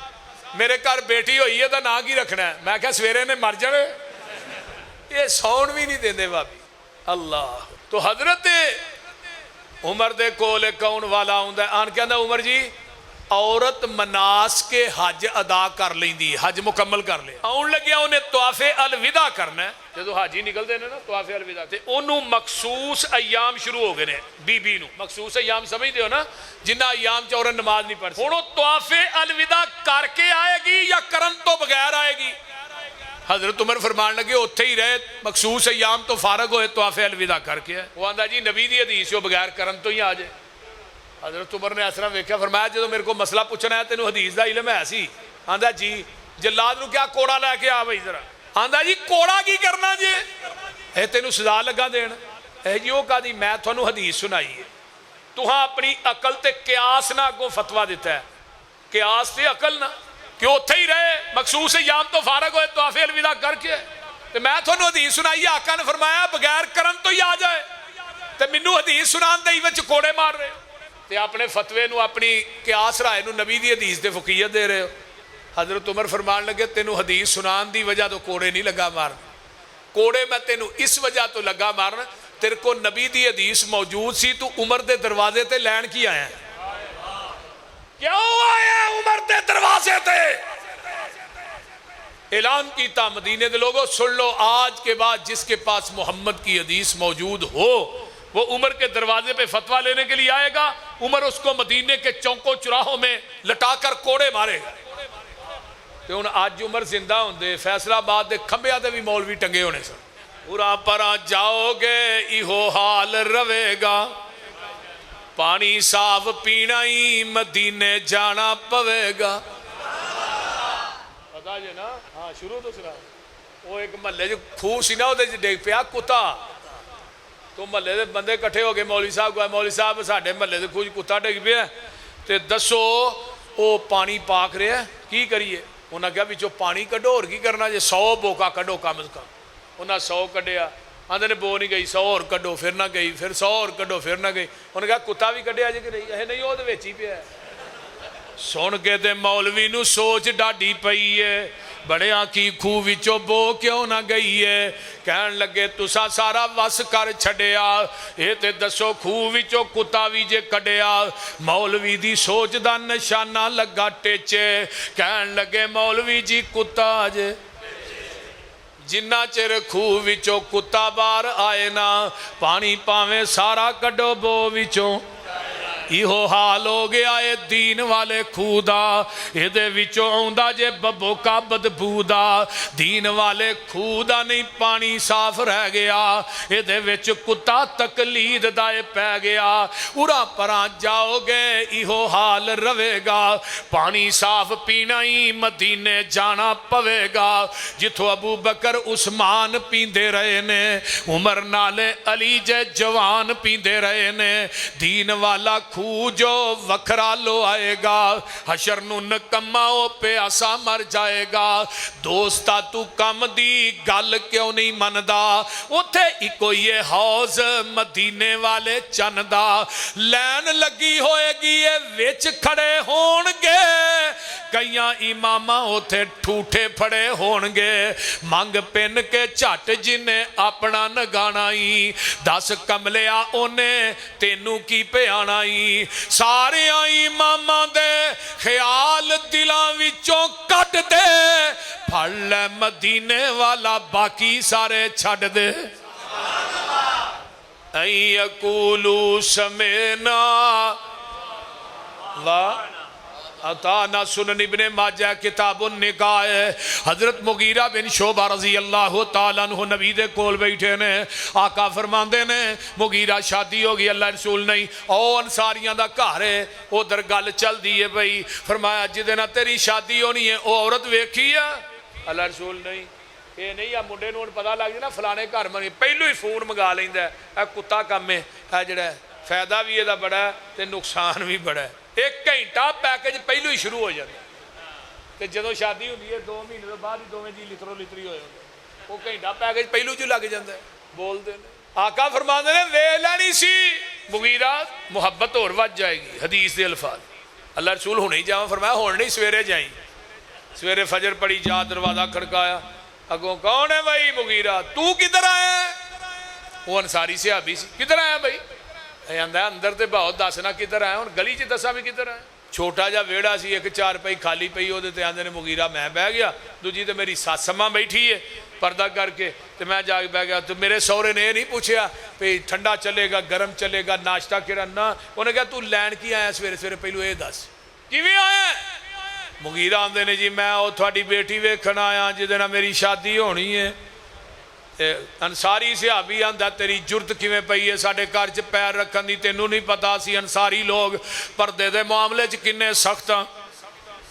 मेरे घर बेटी हुई है, ना की रखना है? मैं क्या सवेरे ने मर जाने, ये सौन भी नहीं देंदे भाभी। अल्लाह। तो हजरत उमर दे कोल एक आउण वाला आउंदा, आन कहंदा उमर जी औरत मनास के हज अदा कर लेंदी, हज मुकम्मल कर लिया। आउण लग्या उन्हें तवाफे अलविदा करना है। जो हाजी निकलते हैं ना तवाफे अलविदा, ते ओनू मखसूस अयाम शुरू हो गए ने। बीबी नू मखसूस अयाम समझते हो ना, जिन्ना अयाम च औरत नमाज नहीं पढ़। हुण तवाफे अलविदा करके आएगी या करन तो बगैर आएगी? हजरत उमर फरमान लगे उत्थे ही रहे, मखसूस अयाम तो फारग होए, तवाफे अलविदा करके आए। वो आंदा जी नबी दी हदीस हो बगैर करन तो ही आ जाए। हजरत उमर ने इस तरह वेख्या, फरमाया जो मेरे को मसला पूछना है तेनों हदीस का इलम है सी? आंदा जी। जलाद नू क्या कोड़ा लैके आ बई जरा। आंदा जी कोड़ा की करना जे, ए तेनों सजा लगा देन? है जी वो कहती मैं थोनू हदीस सुनाई है, तुहां अपनी अकल ते क्यास ना अगों फतवा दिता है। क्यास ते अकल ना कि उत्थे ही रहे, मखसूस याम तो फारग होए, तवाफे अलविदा करके। ते मैं थोनू हदीस सुनाई, आका ने फरमाया बगैर करन तो ही आ जाए, ते मैनू हदीस सुनान दे विच कोड़े मार रहे हो, ते अपने फतवे नू अपनी क्यास राय नू नबी दी हदीस दे फकीयत दे रहे हो। हजरत उमर फरमान लगे तेनू हदीस सुनान दी वजह तो कोड़े नहीं लगा मारन, कोड़े मैं तेनू इस वजह तो लगा मारन, तेरे को नबी दी हदीस मौजूद सी, तू उमर दे दरवाजे ते लैन की आया? क्यों आया उमर दे दरवाजे ते? ऐलान कीता मदीने दे लोगों सुन लो, आज के बाद जिसके पास मोहम्मद की हदीस मौजूद हो वो उमर के दरवाजे पे फतवा लेने के लिए आएगा, उमर उसको मदीने के चौकों चौराहों में लटाकर कोड़े मारेगा। तो हुण अज उमर जिंदा होंदे फैसलाबाद के खंभियां ते भी मौलवी टंगे होने सन। उरा परां जाओगे इहो हाल रवेगा, पानी साफ पीना ही मदीने जाना पवेगा। पता जे ना? हाँ शुरू तो सुना। वो एक महल्ले च खूह सी ना, उहदे च डिग पिया कुत्ता। तो महल्ले के बंदे इकट्ठे हो गए, मौलवी साहब को, मौलवी साहब साडे महल्ले के खूह च कुत्ता डिग पिया ते दसो वो पानी पाक रहा है, की करिए? उन्हें कहा विचों पानी कड्डो, होर की करना जे, 100 बोका कड्डो कम से कम। उन्हें 100 कढ़िया, आंदे ने बो नहीं गई, 100 होर कड्डो फिर ना गई, फिर 100 होर कड्डो फिर ना गई। उन्हें कहा कुत्ता भी कढ़िया जे कि नहीं? अहे नहीं, वो तो विच ही पिया। सुन के ते मौलवी नूं सोच डाढ़ी पई है, बड़िया की खूह विचों बो क्यों ना गई है। कहन लगे तुसा सारा वस कर छड़िया, ये ते दसो खूह विचों कुत्ता भी जे कढ़िया। मौलवी दी सोच दा निशाना लगा टेचे। कहन लगे मौलवी जी कुत्ता जे, जिन्ना चिर खूह विचों कुत्ता बाहर आए ना, पानी भावें सारा कड्डो बो विचों। इहो हाल हो गया है दीन वाले खूह दा, इहदे विचों आउंदा जे बबोका बदबू दा। दीन वाले खूह दा नहीं पानी साफ रह गया, इहदे विच कुत्ता तकलीद दा पै गया। उरा परां जाओगे इहो हाल रवेगा, पानी साफ पीना ही मदीने जाना पवेगा। जिथों अबू बकर उस्मान पींदे रहे ने, उमर नाले अली जे जवान पींदे रहे ने। दीन वाला जो वखरा लो आएगा, हशर नूं नकम्मा ओ प्यासा मर जाएगा। दोस्ता तू कम दी गल क्यों नहीं मनदा, उथे इको ये हौज मदीने वाले चन दा। लैन लगी होएगी ये विच खड़े होणगे, कईयां इमामा उथे ठूठे फड़े होणगे। मंग पिन के झट जिन्हें अपना नगाना ही, दस कमलिया ओने तेनू की पियाना ही। सारे इमामा दे ख्याल दिलां विचों कट दे, फड़ लै मदीने वाला बाकी सारे छड़ दे। ऐ यकूलू समेना वाह अताना सुनन इब्ने माजा किताबुन निकाह। हजरत मुगीरा बिन शोबा रजी अल्लाह तआला अन्हु नबी दे कोल बैठे ने। आका फरमांदे ने मुगीरा शादी हो गई, अल्लाह रसूल नहीं ओ अंसारियां दा घर है, उधर गल चलदी है भाई। फरमाया जिदे नाल तेरी शादी होनी है ओ औरत वेखी है? अल्लाह रसूल नहीं। ये नहीं आ मुंडे नूं पता लग जाए ना फलाने घर मनी, पहलू ही फोन मंगा लैंदा है। कुत्ता काम है जिहड़ा, फायदा भी इहदा बड़ा है ते नुकसान भी बड़ा है। एक घंटा पैकेज पहलू ही शुरू हो जाता, तो जो शादी होंगी है 2 महीने तो बाद ही दोवें जी लितरो लितरी हो जाते, वो घंटा पैकेज पहलू च लग जाता है। बोलते हैं आका फरमाते ने वे लैनी सी मुगीरा, मुहब्बत होर वध जाएगी। हदीस के अल्फाज अल्लाह रसूल हुणे ही जावा, फरमाया हुण नहीं सवेरे जाई। सवेरे फजर पड़ी, जा दरवाजा खड़काया, अगों कौन है भाई? मुगीरा। तू किधर आया? वो अंसारी सिहाबी सी। किधर आया भाई? आंदा अंदर तो बहुत दसना किधर आया, हूँ गली च दसा भी किधर आया। छोटा जा वेड़ा सी, एक चार पई खाली पई, वो आंदे ने मुगीरा मैं बह गया, दूजी तो मेरी सस अम्मा बैठी है पर्दा करके, तो मैं जाके बह गया। तो मेरे सौरे ने यह नहीं पूछा भी ठंडा चलेगा गर्म चलेगा नाश्ता किहड़ा ना, उन्हें कहा तू लैन की आया सवेरे सवेरे, पहलू ये दस किवें आया? मुगीरा आंदे ने जी मैं वो थोड़ी बेटी वेखण आया जिहदे नाल मेरी शादी होनी है। अंसारी सिहाबी आंदा तेरी जुरत किवें पई है साडे घर च पैर रखन दी? तेनू नहीं पता सी अंसारी लोग पर्दे दे मामले च किन्ने सख्त हाँ,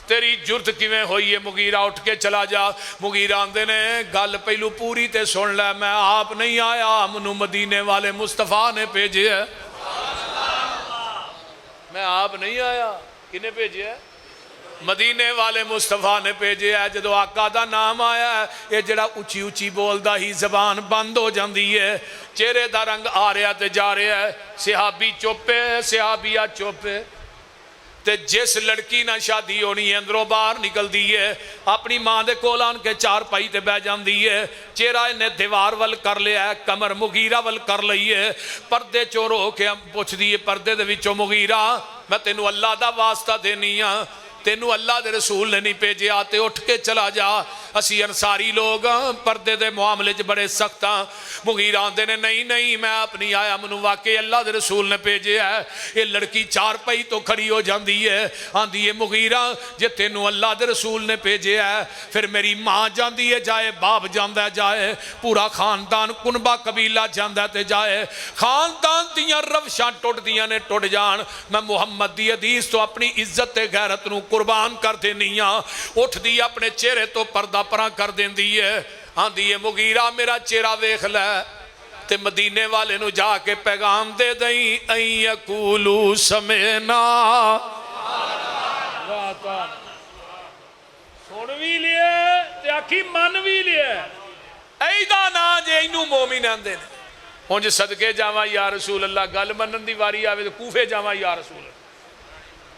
तेरी जुरत किवें होई है? मुगीरा उठ के चला जा। मुगीरा आंदे ने गल पहलू पूरी ते सुन लै, मैं आप नहीं आया, मैनू मदीने वाले मुस्तफा ने भेजे है। मैं आप नहीं आया, किने भेजे है? मदीने वाले मुस्तफा ने भेजे है। जो आका दा नाम आया ये जड़ा उची उची बोलता ही जबान बंद हो जाती है, चेहरे का रंग आ रहा तो जा रहा है। सिहाबी चुप है, सिहाबिया चुप है। ते जिस लड़की ना शादी होनी है अंदरों बाहर निकलती है, अपनी माँ के कोल आन के चार पाई ते बह जाती है, चेहरा इन्हें दीवार वल कर लिया है, कमर मुगीरा वल कर ली है। पर्दे चोर हो के पुछदी है, पर्दे दे विचों मुगीरा मैं तेनू अल्लाह दा वास्ता देनी हाँ, तेनू अल्लाह दे रसूल ने नहीं भेजिया ते उठ के चला जा। असी अंसारी लोग पर्दे दे मामले च बड़े सख्त हाँ। मुगीरा आंदे ने नहीं नहीं मैं आप नहीं आया, मैनू वाकई अल्लाह दे रसूल ने भेजिया है। ये लड़की चार पई तो खड़ी हो जाती है, आंदी है मुगीरा जे तेनू अल्लाह दे रसूल ने भेजिया है फिर मेरी माँ जाती है जाए, बाप जाता है जाए, पूरा खानदान कुनबा कबीला जाता है जाए, खानदान दियां रवशां टुटदियां ने टुट जान। मैं मुहम्मद दी हदीस तो अपनी इज्जत ते गैरत नू कुर्बान कर देनी हाँ। उठदी अपने चेहरे तो पर्दा परा कर देंदी है, आंदी है मुगीरा मेरा चेहरा वेख लै ते मदीने वाले नू जाके पैगाम दे दई ऐ यकूलू समेना। सुन भी लिया ते आखी मन भी लिया, ऐदा ना जे इनू मोमिन आंदे ने। हुण जे सदके जावां या रसूल अल्लाह, गल मनन दी वारी आवे तो कूफे जावां या रसूल अल्लाह।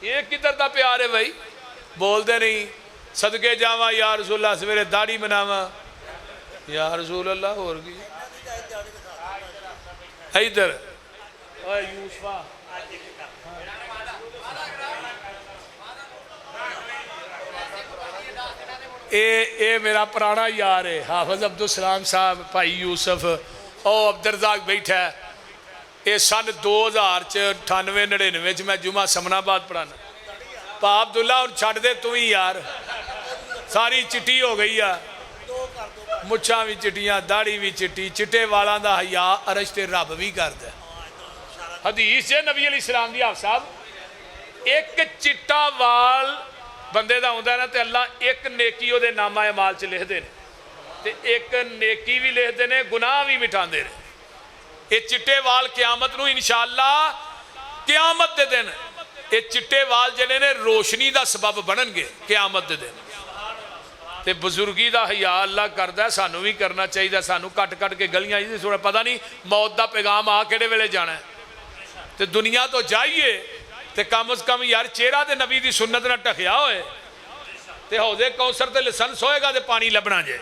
ये किधर दा प्यार है भाई, बोलते नहीं। सदके जावा या रसूल अल्लाह, सवेरे दाढ़ी बनावा या रसूल अल्लाह, होर की इधर यूसुफा ए मेरा पुराना यार है हाफिज अब्दुल सलाम साहब, भाई यूसुफ और अब्दुल बैठा है। ये सन 2000 98-99 च मैं जुमा समनाबाद पढ़ाना। भा अब्दुल्ला हुण छड्ड दे तू ही यार, सारी चिट्टी हो गई आ, मुछां भी चिट्टियां, दाढ़ी भी चिट्टी, चिट्टे वालों का हया अरश ते रब भी करदा। हदीस है नबी अलैहिस्सलाम दी आप साहब, एक चिट्टा वाल बंदे दा हुंदा ना ते अल्लाह एक नेकी उहदे नामा अमाल च लिखदे ने ते एक नेकी भी लिखदे ने, गुनाह भी मिटांदे ने। ये चिट्टे वाल क़यामत नूं इंशाअल्लाह क़यामत दे दिन ये चिट्टे वाल जिहड़े ने रोशनी का सबब बननगे क़यामत दे दिन। ते बुजुर्गी का हया अल्लाह करदा, सानू भी करना चाहिए। सानू कट कट के गलियां थोड़ा पता नहीं मौत का पैगाम आ किहड़े वेले जाना है, ते दुनिया तो जाइए ते कम से कम यार चेहरा ते नबी की सुन्नत ना ढकिया होए ते हौदे कौसर ते लाइसेंस होएगा ते पानी लभना जे,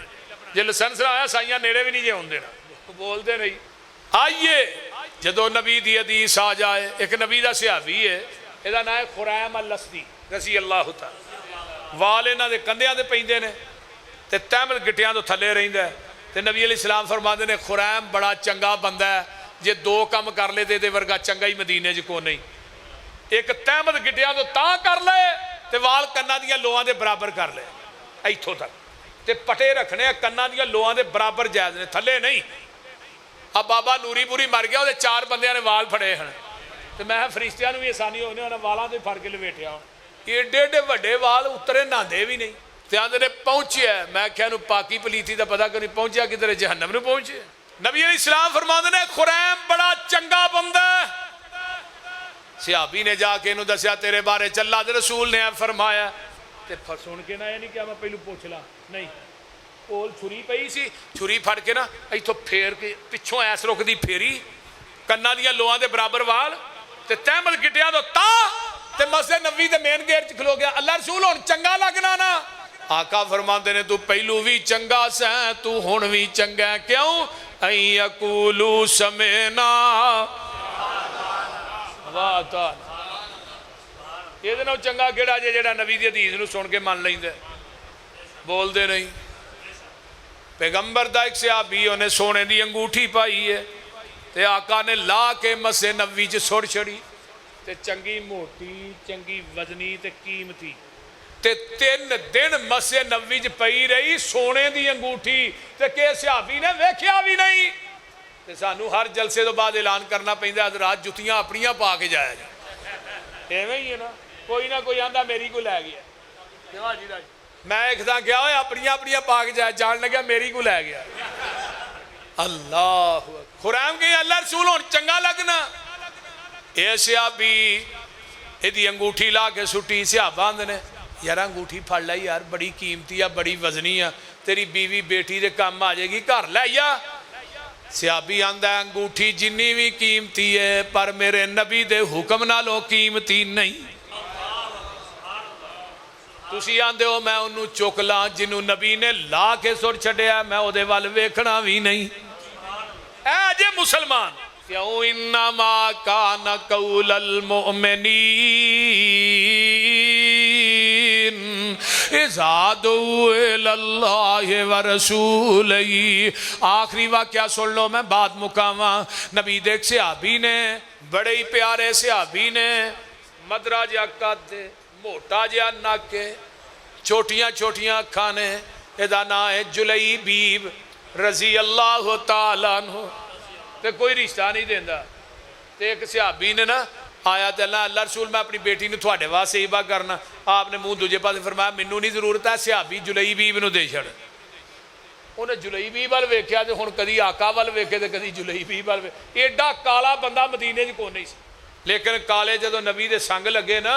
जे लाइसेंस ना आया साइयां नेड़े भी नहीं जे होंदे ना, बोलते नहीं। आइए जदों नबी दी हदीस आ जाए, एक नबी का सहाबी है, ਇਹਦਾ नाम है खुरैम अल-लस्दी रज़ी अल्लाह तआला। वाल इन्हां दे कंधियां ते पैंदे ने ते तहमल गिट्टियां तो थल्ले रहिंदा है। ते नबी अलैहिस्सलाम फरमांदे ने खुरैम बड़ा चंगा बंदा है, जे दो काम कर ले ते इहदे वर्गा चंगा ही मदीने च कोई नहीं। एक तहमल गिट्टियां तो तां कर ले ते वाल कन्नां दियां लोआं दे बराबर कर ले, इत्थों तक ते पटे रखने कन्नां दियां लोआं दे बराबर जायज़ ने, थल्ले नहीं। अब बाबा नूरीपुरी मर गया, ਉਹਦੇ 4 ਬੰਦਿਆਂ ने वाल फड़े हैं तो मैं फरिश्तियां भी आसानी होने उन्हें वालों से फड़ के लपेटिया। एडे एडे वड्डे वाल उतरे नहाते भी नहीं ते आंदे ने पहुंचे। मैं क्या पाकी पलीती का पता कभी पहुंचा किधर, जहन्नम में पहुंचे। नबी अलैहिस्सलाम फरमाते ने खुरैम बड़ा चंगा बंदा है। सहाबी ने जाके इन्हू दसिया तेरे बारे च अल्लाह दे रसूल ने फरमाया ते सुन के ना ये नहीं क्या मैं पहलू पूछ ला नहीं, कोल छुरी पई सी, छुरी फड़ के ना इथों फेर के पिछों ऐस रुख दी फेरी, कन्ना दियां लोआं दे बराबर वाल ते तहमल गिटिया तो ते मस्जिद नबी दे मेन गेट च खलो गया। अल्लाह रसूल हुण चंगा लगना ना? आका फरमाते ने तू पहलू भी चंगा सै, तू हुण भी चंगा। क्यों? ऐ यकूलू समेना। वाह ताला, ਇਹਦੇ ਨਾਲ चंगा ਕਿਹੜਾ ਜੇ ਜਿਹੜਾ नबी दी हदीस ਨੂੰ सुन के मन लैंदा, बोलते नहीं। पैगंबर दा एक सहाबी उन्हें सोने की अंगूठी पाई है ते आका ने ला के मसे नबी च सुट छड़ी ते चंगी मोटी चंगी वजनी ते कीमती ते 3 दिन मसे नबी च पई रही सोने की अंगूठी ते के सहाबी ने वेख्या भी नहीं। ते सानू हर जलसे तो बाद ऐलान करना पैंदा हज़रात जुतियां अपनियां पा के जाया जाए। एवें ही है ना, कोई ना कोई आंदा मेरी को लै गया, मैं एक था गया अपनियां अपनियां पा के जाए, जान लग्या मेरी को लै गया। अल्लाह खुरैम के अल्लाह रसूल हुण चंगा लगना। ये सहाबी इहदी अंगूठी ला के सुटी, सहाबा आंदे ने यार अंगूठी फड़ लै यार, बड़ी कीमती आ, बड़ी वजनी आ, तेरी बीवी बेटी दे काम आ जाएगी, घर लै आ। सहाबी आंदा अंगूठी जिन्नी भी कीमती है पर मेरे नबी दे हुक्म नालों कीमती नहीं। तुसी आंदे हो मैं उन्होंने चुक ला, जिन्हों नबी ने ला के सुर छड़िया मैं उहदे वल वेखना भी नहीं। ऐ जे मुसलमान क्यों इन्नमा कान कौलल मुमिनीन इज़ा दुऊ इलल्लाहि व रसूलिही। आखिरी वाक़या सुन लो, मैं बात मुकावा। नबी दे सहाबी ने, बड़े ही प्यारे सहाबी ने, मदरा जिहा कद, मोटा जिहा नक, छोटियां छोटियां अखां ने। इहदा नाम है जुलैबीब रजी अल्लाह तआला अन्हु। ते कोई रिश्ता नहीं देंदा। ते एक सहाबी ने ना आया तो अल्लाह रसूल मैं अपनी बेटी ने थोड़े वास्ते हिबा करना। आपने मुँह दूजे पास फरमाया मैनू नहीं जरूरत है, सहाबी जुलैबीब नूं दे छड़। उन्हें जुलैबीब वाल वेख्या तो हुण कदी आका वाल वेखे तो कदी जुलैबीब वाल वेखे। एडा काला बंदा मदीने च कोई नहीं सी, लेकिन काले जदों नबी दे संग लगे ना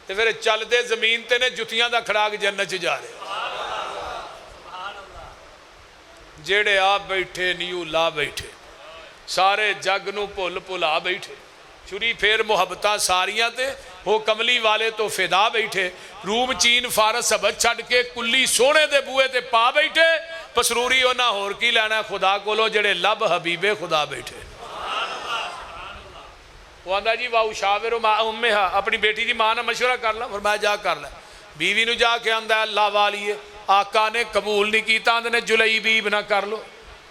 तो फिर चलते जमीन ते ने जुतियां दा खड़ाक जन्नत च जा रहे। जेड़े आ बैठे नीऊ ला बैठे, सारे जग नूं भुल भुला बैठे। छुरी फेर मुहब्बतां सारियां ते वो कमली वाले तो फिदा बैठे। रूम चीन फारस हबत छड़ के कुल्ली सोने दे बूहे ते पा बैठे। पसरूरी उन्हां होर की लैना खुदा कोलों जेड़े लब हबीबे खुदा बैठे। वो आंदा जी वाऊ शाविर उम्मे हा, अपनी बेटी की मां नाल मशवरा कर ला। फरमाया जा कर लै। बीवी नूं जाके आंदा अल्लाह वाली है, आका ने कबूल नहीं किया, आंदे ने जुलैबीब ना कर लो।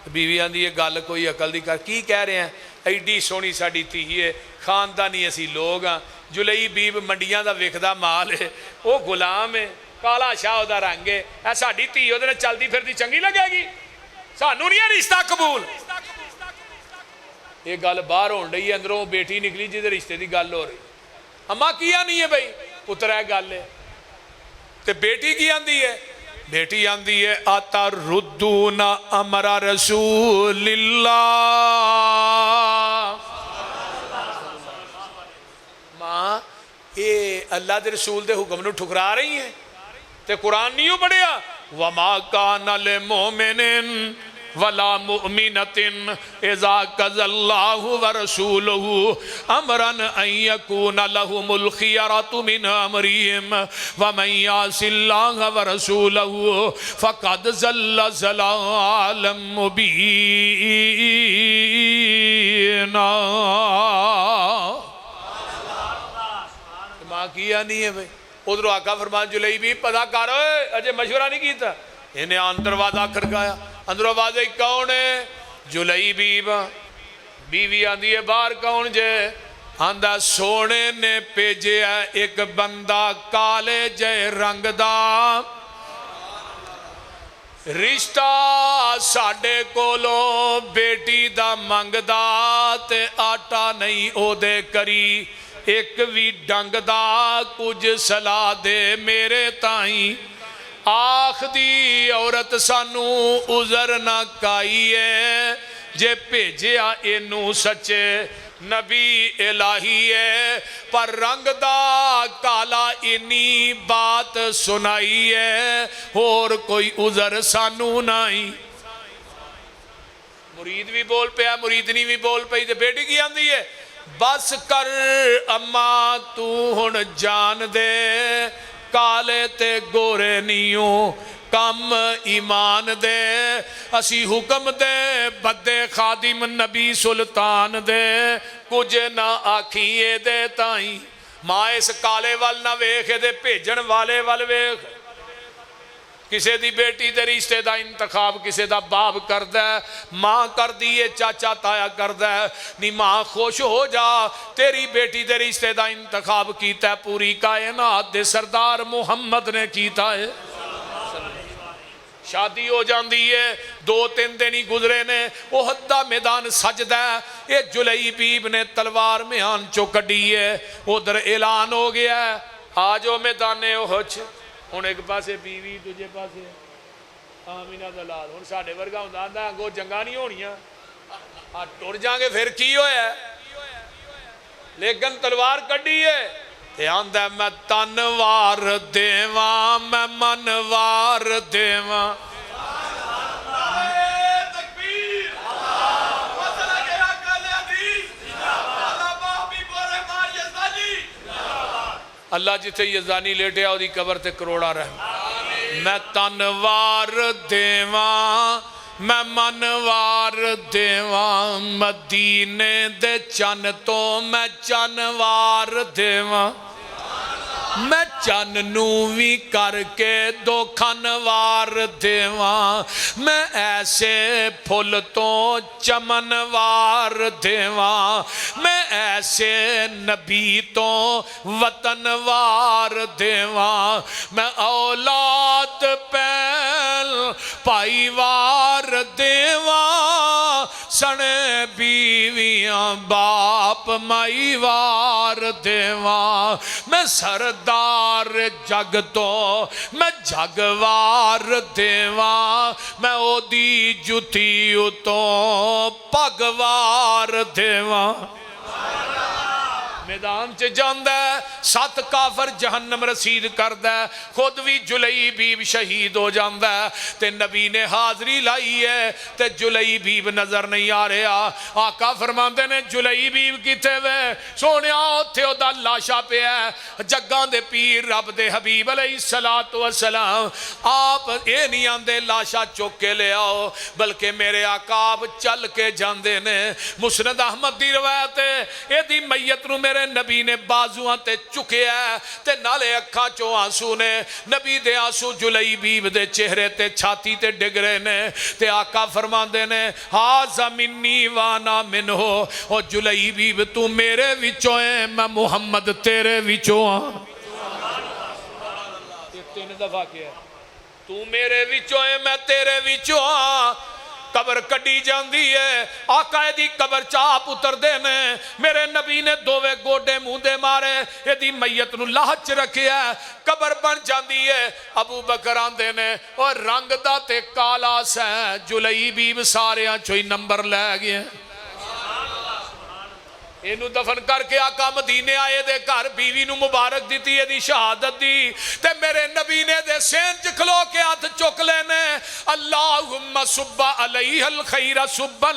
बीवी आंदी है गल कोई अकल दी कर, की कह रहे हैं? एडी सोहनी साडी धी है, खानदानी असी लोग हाँ। जुलैबीब मंडियां दा विकदा माल है, वो गुलाम है, काला शाह उहदा रंग है, ऐ साडी धी उहदे नाल चलदी फिरदी चंगी लगेगी? सानू नहीं है रिश्ता कबूल। ये गल बाहर होण रही है, अंदरों बेटी निकली जिहदे रिश्ते की गल हो रही। अम्मा किया नहीं है भाई, पुत्र है गल है। ते बेटी की आंदी है? बेटी आंदी है आता रुद्दू ना अमरा रसूलिल्लाह। मां ये अल्लाह दे रसूल दे हुक्म नूं ठुकरा रही है। ते कुरान नहीं पढ़िया? वमा काना लिल मोमिनिन वला मुमिनतिन इज़ा कज़ल्लाहु व रसूलुहु अमरन अन यकून लहुमुल खियरतु मिन अमरिहिम व मन यासिल्लाह व रसूलहु फ़क़द ज़ल्ल ज़लालन मुबीना। मां किया नहीं है भाई। उधरों आका फरमान जुलैबीब पता कर, अजे मशवरा नहीं किया। इन्हें अंदर वादा खड़काया। अंदरों वादे कौन है? जुलैबीब। बीवी आंदी है बाहर कौन जे? आंदा सोने ने भेजे एक बंदा काले जय रंग दा, रिश्ता साडे कोलों बेटी दा मंगदा ते आटा नहीं ओदे करी, एक भी डंग दा कुछ सलाह दे मेरे ताई। आखदी औरत सानू उजर ना काईए, जे भेजिया इनू सच्चे नबी इलाही है, पर रंग दा काला इन्नी बात सुनाई है, होर कोई उजर सानू नहीं। मुरीद भी बोल पिया, मुरीदनी भी बोल पई। ते बेटी की आंदी है बस कर अम्मा तू हुण जान दे, काले ते गोरे नीओ कम ईमान दे, असी हुक्म दे बदे खादिम नबी सुल्तान दे, कुछ ना आखिए दे ताई। मां इस काले वाल ना वेख, दे भेजन वाले वाल वेख। किसी दी बेटी दे रिश्ते का इंतखाब किसी का बाप करदा है, मां कर दी है, चाचा ताया करदा है। नी मां खुश हो जा, तेरी बेटी दे रिश्ते का इंतखाब किया पूरी कायनात दे सरदार मुहम्मद ने किया है। शादी हो जाती है, 2-3 दिन ही गुजरे ने, उहद दा मैदान सजदा है। ये जुलैबीब ने तलवार म्यान चो कड्डी है, उधर ऐलान हो गया आ जाओ मैदाने उहद। हुण एक पासे बीवी, दूजे पासे आमीना दा लाल। हुण साडे वर्गा हुंदा आंदा अगों जंगा नहीं होणियां, टुर जांगे फिर की होया, लेकिन तलवार कड्डी है ते आंदा मैं तन वार देवां, मैं मन वार देवां। अल्लाह जिथे यजानी लेटिया ओदी कबर ते करोड़ा रहम। मैं तन वार देवां, मैं मन वार देवां, मदीने दे चन तो मैं चन वार देवां। मैं चन नू भी करके दो खन वार देवा, मैं ऐसे फुल तो चमन वार देवा, मैं ऐसे नबी तो वतन वार देवा, मैं औलाद पैल पाई वार देवा, सने बीवियां बाप माई वार देवा, मैं सरदार जग तो मैं जगवार देवा, मैं ओदी जुती तो पगवार देवा। मैदान च जांदा सत काफर जहन्नम रसीद करदा, खुद भी जुलई बीब शहीद हो जांदा, ते नबी ने हाजरी लाई है ते जुलई बीब नजर नहीं आ रहा। आका फरमांदे ने जुलई बीब किथे वे सोनिया, उत्थे ओदा लाशा पिया, जग्गां दे पीर रब दे हबीब अलैहिस्सलातु वस्सलाम आप ये नहीं आंदे लाशा चुक के ले आओ, बल्कि मेरे आका चल के जांदे ने। मुस्नद अहमद दी रवायत है, एदी मैयत नूं मेरे नबी ने बाजुआं ते चुकिया ते नाले अखां चों आंसू ने, नबी दे आंसू जुलई बीब दे चेहरे ते छाती ते डिग रहे ने, ते आका फरमांदे ने हाज़ा मिन्नी वाना मिन्हो, ओ जुलई बीब तू मेरे विचों है, मैं मुहम्मद तेरे विचों हां। तीन दफा किया, तू मेरे विचों है मैं तेरे विचों हां। कबर कड़ी जाती है, आका दी कबर चाप उतरते ने, मेरे नबी ने दोवे गोडे मूंदे मारे, यदि मैयत नूं लाह च रखिया, कबर बन जाती है। अबू बकर आंदे ने और रंग दा ते काला सै, जुलई बीब सारियां चों ही नंबर लै गया। इनू दफन करके आका मदीने आए दे घर बीवी नू मुबारक दी एदी शहादत दी, ते मेरे नबी ने दे सेन च खलो के हाथ चुक लेने, अल्लाहुम्मा सुब्बा अलैहिल खैरा सुब्बन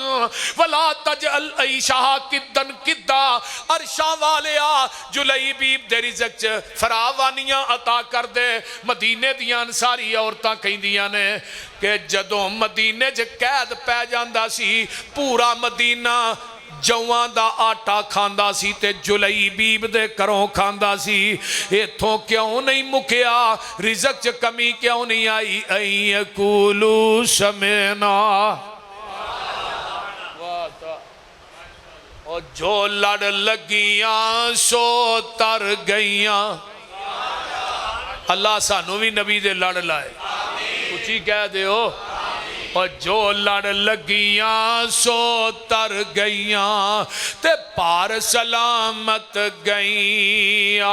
वला तजअल ऐशाहा किद्दन किद्दा। अरशा वालिया जुलई बीब दे रिज़्क च फरावानियां अता कर दे। मदीने दियां अंसारी औरतां कहंदियां ने कि जदों मदीने च कैद पै जांदा सी, पूरा मदीना जौआं दा आटा खांदा सी ते जुलई बीब दे घरों खांदा सी। इथों क्यों नहीं मुकिया, रिज़्क च कमी क्यों नहीं आई। ऐ कूलू समेना, और जो लड़ लगियां सो तर गईयां। अल्लाह सानू भी नबी दे लड़ लाए, उची कह दियो। और जो लड़ लगियां सो तर गईयां, ते पार सलामत गईयां।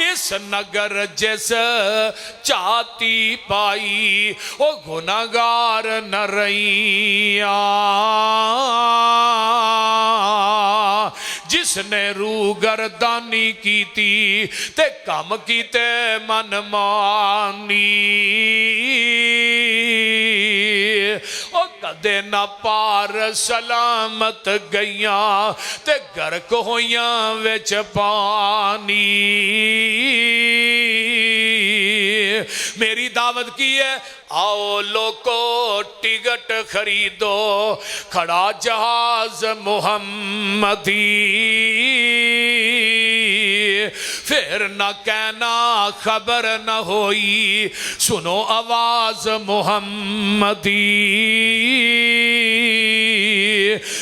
इस नगर जिस चाती पाई, ओ गुनाहगार न रहिया। जिसने रू गर्दानी की थी, ते कम कीते मन मानी, ओ कदे ना पार सलामत गईया, ते गर्क होइया विच पानी। मेरी दावत की है, आओ लोको टिकट खरीदो, खड़ा जहाज मुहम्मदी। फिर न कहना खबर न होई, सुनो आवाज मुहम्मदी।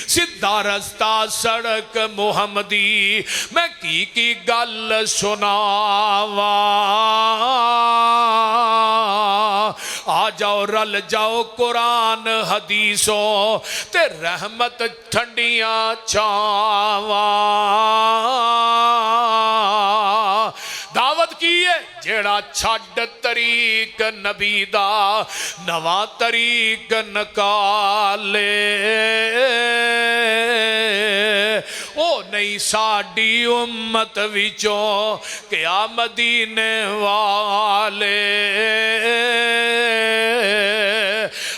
सीधा रास्ता सड़क मुहम्मदी, मैं की गल सुनावा। आ जाओ रल जाओ कुरान हदीसों, ते रहमत ठंडियां छावा। दावत की है, जेड़ा छड़ तरीक नबी दा, नवा तरीक नकाले। ओ नहीं साडी उम्मत विचों क्या मदीने वाले।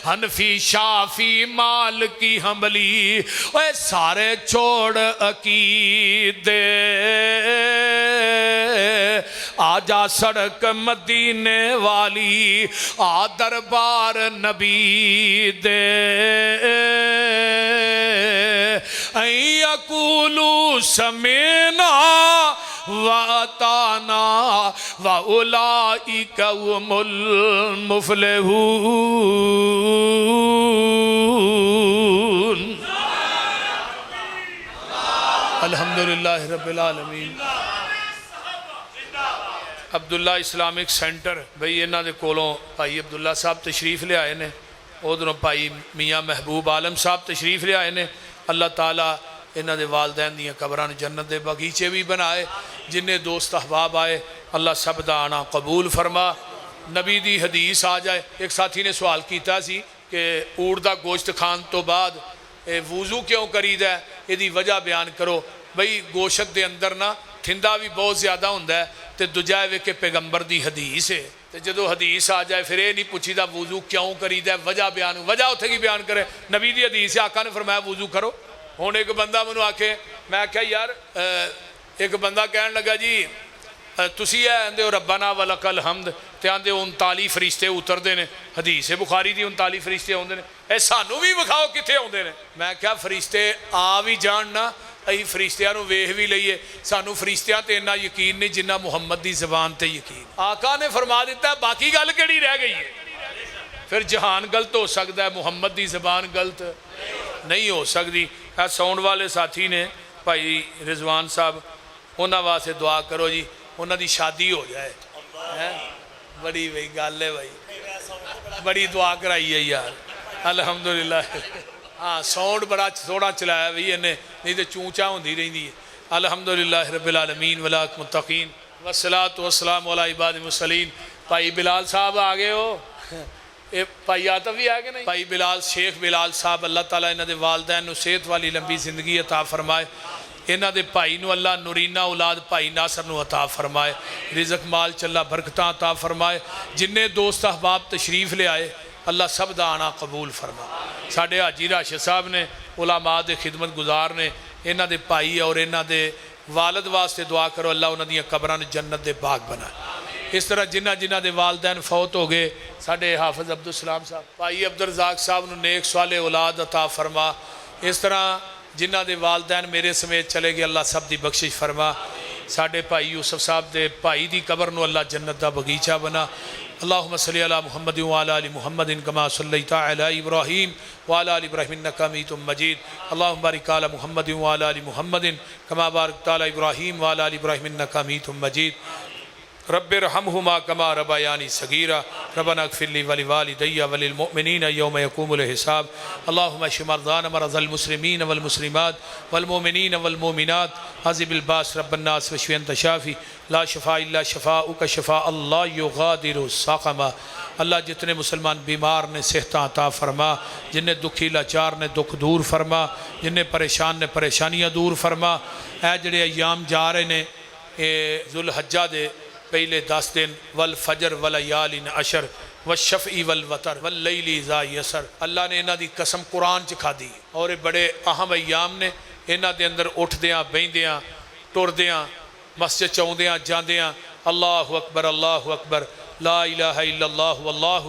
हनफी शाफी मालकी हंबली, ओए सारे छोड़ अकीदे। आजा सड़क मदीने वाली, आ दरबार नबी दे। यकूलू समेना वाताना व उलाइका हुमुल मुफलिहून। अल्हम्दुलिल्लाह रब्बिल आलमीन। अब्दुल्ला इस्लामिक सेंटर बई इन्हां दे कोलों भाई अब्दुल्ला साहब तशरीफ ले आए ने, उधरों भाई मियाँ महबूब आलम साहब तशरीफ ले आए ने। अल्लाह ताला इन्हां दे वालदैन दियां कबरां नूं जन्नत दे बगीचे भी बनाए। जिन्ने दोस्त अहबाब आए अल्लाह सब दा आना कबूल फरमा। नबी दी हदीस आ जाए। एक साथी ने सवाल किया सी कि ऊँट दा गोश्त खान तो बाद वुज़ू क्यों करीदा है, इहदी वजह बयान करो। बई गोश्त दे अंदर ना थिंदा भी बहुत ज़्यादा हुंदा है, तो दूजा वे कि पैगंबर दी हदीस है। तो जो हदीस आ जाए फिर ये नहीं पूछीदा वुज़ू क्यों करीदा, वजह बयान, वजह उत्थे की बयान करे। नबी दी हदीस है, आका ने फरमाया वुज़ू करो। हुण एक बंदा मैनू आखे, मैं आख्या यार एक बंदा कहन लगा जी तुसी आंदे हो रब्बाना वलकल हम्द, ते आंदे 39 फरिश्ते उतरते हैं। हदीस है बुखारी दी 39 फरिश्ते आउंदे ने, ए सानू भी विखाओ कित्थे आउंदे ने। मैं क्या फरिश्ते आ भी जाण ना, असीं फरिश्तियां नूं वेख भी लईए, सानू फरिश्तियां ते इन्ना यकीन नहीं जिन्ना मुहम्मद दी ज़बान ते यकीन। आका ने फरमा दिता बाकी गल किहड़ी रह गई है। फिर जहान गलत हो सकता है, मुहम्मद दी ज़बान गलत नहीं हो सकती। साउंड वाले साथी ने भाई रिजवान साहब, उन्होंने वास्ते दुआ करो जी, उन्होंने शादी हो जाए। बड़ी भाई गल है भाई, बड़ी दुआ कराई है यार अल्हम्दुलिल्लाह। हाँ साउंड बड़ा थोड़ा चलाया भी इन्हें, नहीं तो चूचा होती रही है। अल्हम्दुलिल्लाह रब्बिल आलमीन वल मुत्तकीन वस्सलातु वस्सलामु अला इबादिल मुरसलीन। भाई बिलाल साहब आ गए हो, ये भाई आतफ भी आ गए नहीं। भाई बिलाल, शेख बिलाल साहब, अल्लाह ताला इन्हां दे वालदैन नूं सेहत वाली लंबी जिंदगी अता फरमाए। इन्हां दे भाई नूं अल्लाह नूरीना औलाद भाई नासर नूं अता फरमाए। रिज़क माल चल्ला बरकतां अता फरमाए। जिन्ने दोस्त अहबाब तशरीफ ले आए अल्लाह सब दा आना कबूल फरमा। साडे हाजी राशिद साहब ने उलमा दे खिदमत गुजार ने, इन्हां दे भाई और इन्हां दे वालद वास्ते दुआ करो अल्लाह उन्हां दियां कबरां नूं जन्नत दे बाग बनाए। इस तरह जिन्हां जिन्हां दे वालदैन फौत हो गए, साडे हाफिज़ अब्दुल सलाम साहब, भाई अब्दुल रज़ाक साहब नूं नेक स्वाले औलाद अता फरमा। इस तरह जिन्हां दे वालदैन मेरे समेत चले गए अल्लाह सब दी बख्शिश फरमा। साडे भाई यूसुफ साहब दे भाई दी कबर नूं अल्लाह जन्नत दा बगीचा बना। अल्लाहुम्मा सल्लि अला मुहम्मद व अला आलि मुहम्मदिन कमा सल्लैता अला इब्राहीम व अला आलि इब्राहीम इन्नका हमीदुम मजीद। अल्लाहुम्मा बारिक अला मुहम्मद व अला आलि मुहम्मदिन कमा बारकता अला इब्राहीम व अला आलि इब्राहीम इन्नका हमीदुम मजीद। रब्बिरहमहुमा कमा रब्बयानी सगीरा। रब्बना इग़फिरली व लिवालिदैया व लिलमुमिनीना यौम यक़ूमुल हिसाब। अल्लाहुम्मा इश्फ़ि मरज़ाना मरज़ल मुस्लिमीन वल मुस्लिमात वल मुमिनीन वल मुमिनात अज़िबिल बास रब्बन नास वश्फ़ि अंत शाफ़ी ला शिफ़ा इल्ला शिफ़ाउका शिफ़ाअ ला युग़ादिरु सक़मा। अल्लाह जितने मुसलमान बीमार ने सेहत अता फरमा, जिन्हें दुखी लाचार ने दुख दूर फरमा, जिन्हें परेशान ने परेशानियाँ दूर फरमा। ऐ जिहड़े अयाम जा रहे ने ज़ुल हज्जा दे पहले 10 दिन, वल फजर वल यालिन अशर व शफ़ी वल वतर वल लैली ज़ा यसर। अल्लाह ने इन्हां दी कसम कुरान च खादी और ये बड़े अहम अयाम ने। इन्हां दे अंदर उठदियाँ बहिंदियाँ टुरदियाँ मस्जिद च आउंदियां जांदियां अल्लाहु अकबर ला इलाहा इल्लल्लाह वल्लाहु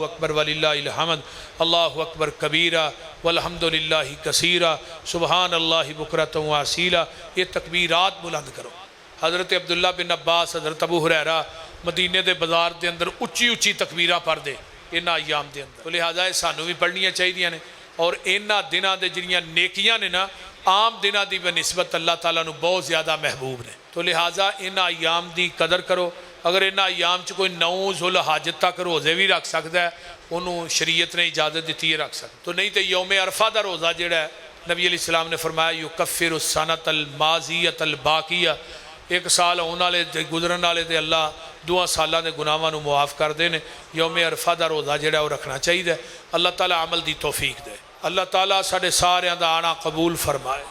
अकबर वलिल्लाहिल हम्द अल्लाहु अकबर कबीरा वल्हम्दुलिल्लाहि कसीरा सुबहानल्लाहि बुकरतन व असीला। ये तकबीरात बुलंद करो। हज़रत अब्दुल्ला बिन अब्बास, हज़रत अबू हुरैरा मदीने के बाजार के अंदर उच्ची उच्ची तकबीरां पढ़ते इन्हां अयाम के अंदर। तो लिहाजा सानू भी पढ़नियाँ चाहिए ने। और इन्हां दिनां दे जिहड़ियां नेकियां ने ना, आम दिनां दी बनिस्बत अल्लाह ताला नू बहुत ज़्यादा महबूब ने। तो लिहाजा इन्हां अयाम की कदर करो। अगर इन्हां अयाम च कोई 9 ज़ुल हज तक रोज़े भी रख सकता है, उन्होंने शरीयत ने इजाज़त दी है रख सकता। तो नहीं तो यौम अरफा का रोज़ा जिहड़ा है, नबी अलैहिस्सलाम ने फरमाया युकफ्फिरु सनतल माज़ियतल बाक़िया, एक साल आने वाले गुजरन वाले तो अल्लाह 2 सालों के गुनाहों को मुआफ़ करते हैं। यौम अरफा का रोज़ा जोड़ा वो रखना चाहिए। अल्लाह ताला अमल की तौफीक दे। अल्लाह ताला साढ़े सारिਆਂ का आना कबूल फरमाए।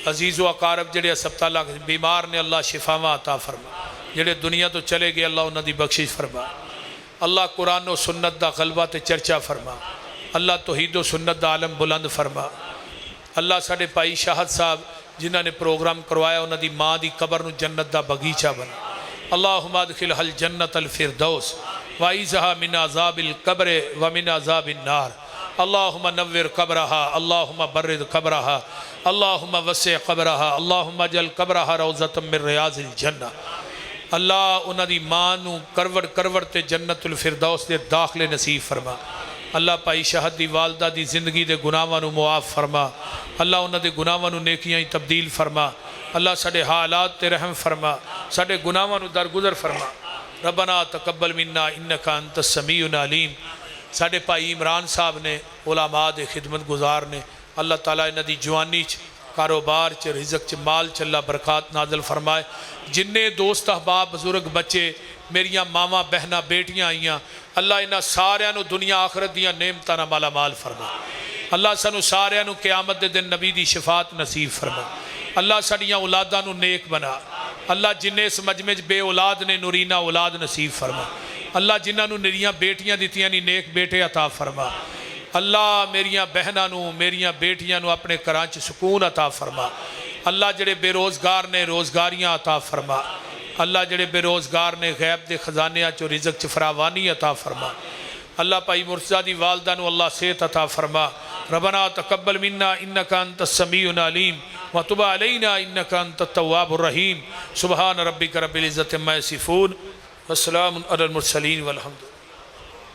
अजीज़ व अकारब जोड़े अस्पताल बीमार ने अल्लाह शिफावा अता फरमा। जोड़े दुनिया तो चले गए अल्लाह उन्होंने बख्शिश फरमा। अल्लाह कुरान और सुन्नत का गलबा तो चर्चा फरमा। अल्लाह तौहीद व सुन्नत का आलम बुलंद फरमा। अल्लाह साढ़े भाई शाहद साहब जिन्होंने प्रोग्राम करवाया उन्होंने माँ की कबर नूं जन्नत का बगीचा बना। अल्लाहुम्मा अदखिल हल जन्नत अल फिरदौस वाइज़हा मिन अज़ाबिल कब्र व मिन अज़ाबिन नार। अल्लाहुम्मा नव्विर कब्रहा, अल्लाहुम्मा बर्रिद कब्रहा, अल्लाहुम्मा वस्सि कब्रहा, अल्लाहुम्मा जल कब्रहा रौज़तम मिन रियाज़िल जन्नह। अल्लाह उन्हां दी मां नूं करवड़ करवड़ ते जन्नतुल फिरदौस दे दाखले नसीब फरमा। अल्लाह भाई शाहद दी वालदा दी जिंदगी दे गुनाहां नूं मुआफ़ फरमा। अल्लाह उन्हां दे गुनाहां नूं नेकियां ही तब्दील फरमा। अल्लाह साडे हालात ते रहम फरमा, साडे गुनाहां नूं दरगुजर फरमा। रब्बना तकब्बल मिन्ना इन्नका अंतस समीउल अलीम। साडे भाई इमरान साहब ने उलमा दे खिदमत गुजार ने, अल्लाह ताला इन्हां दी जवानी च कारोबार च रिज़क च माल च अल्लाह बरकत नाज़िल फरमाए। जिन्ने दोस्त अहबाब बुजुर्ग बच्चे मेरिया मावां बहना बेटियां आईयां, अल्लाह इन्हां सारियां नूं दुनिया आखरत दियां नेमतां नाल माला माल फरमा। अल्लाह सानू सारियां नूं क़यामत दे दिन नबी दी शफात नसीब फरमा। अल्लाह साडियां औलादां नूं नेक बना। अल्लाह जिन्ने इस मजमे च बे औलाद ने नूरीना औलाद नसीब फरमा। अल्लाह जिन्हां नूं निरियां बेटियां दित्तियां नी नेक बेटे अता फरमा। अल्लाह मेरिया बहनां नूं मेरिया बेटियां नूं अपने घरां च सुकून अता फरमा। अल्लाह जेड़े बेरोज़गार ने रोज़गारियां अता फरमा। अल्लाह जेड़े बेरोज़गार ने गैब के खजानिया चो रिज़क च फरावानी अता फरमा। अल्लाह भाई मुर्तज़ा दी वालदा नूं अल्लाह सेहत अता फरमा। रब्बना तकब्बल मिन्ना इन्नका अंतस समीउल अलीम व तुब अलैना इन्नका अंतत तव्वाबुर रहीम। सुबहान रब्बिका रब्बिल इज़्ज़ति अम्मा यसिफून व सलामुन अलल मुरसलीन वल्हम्दुलिल्लाह।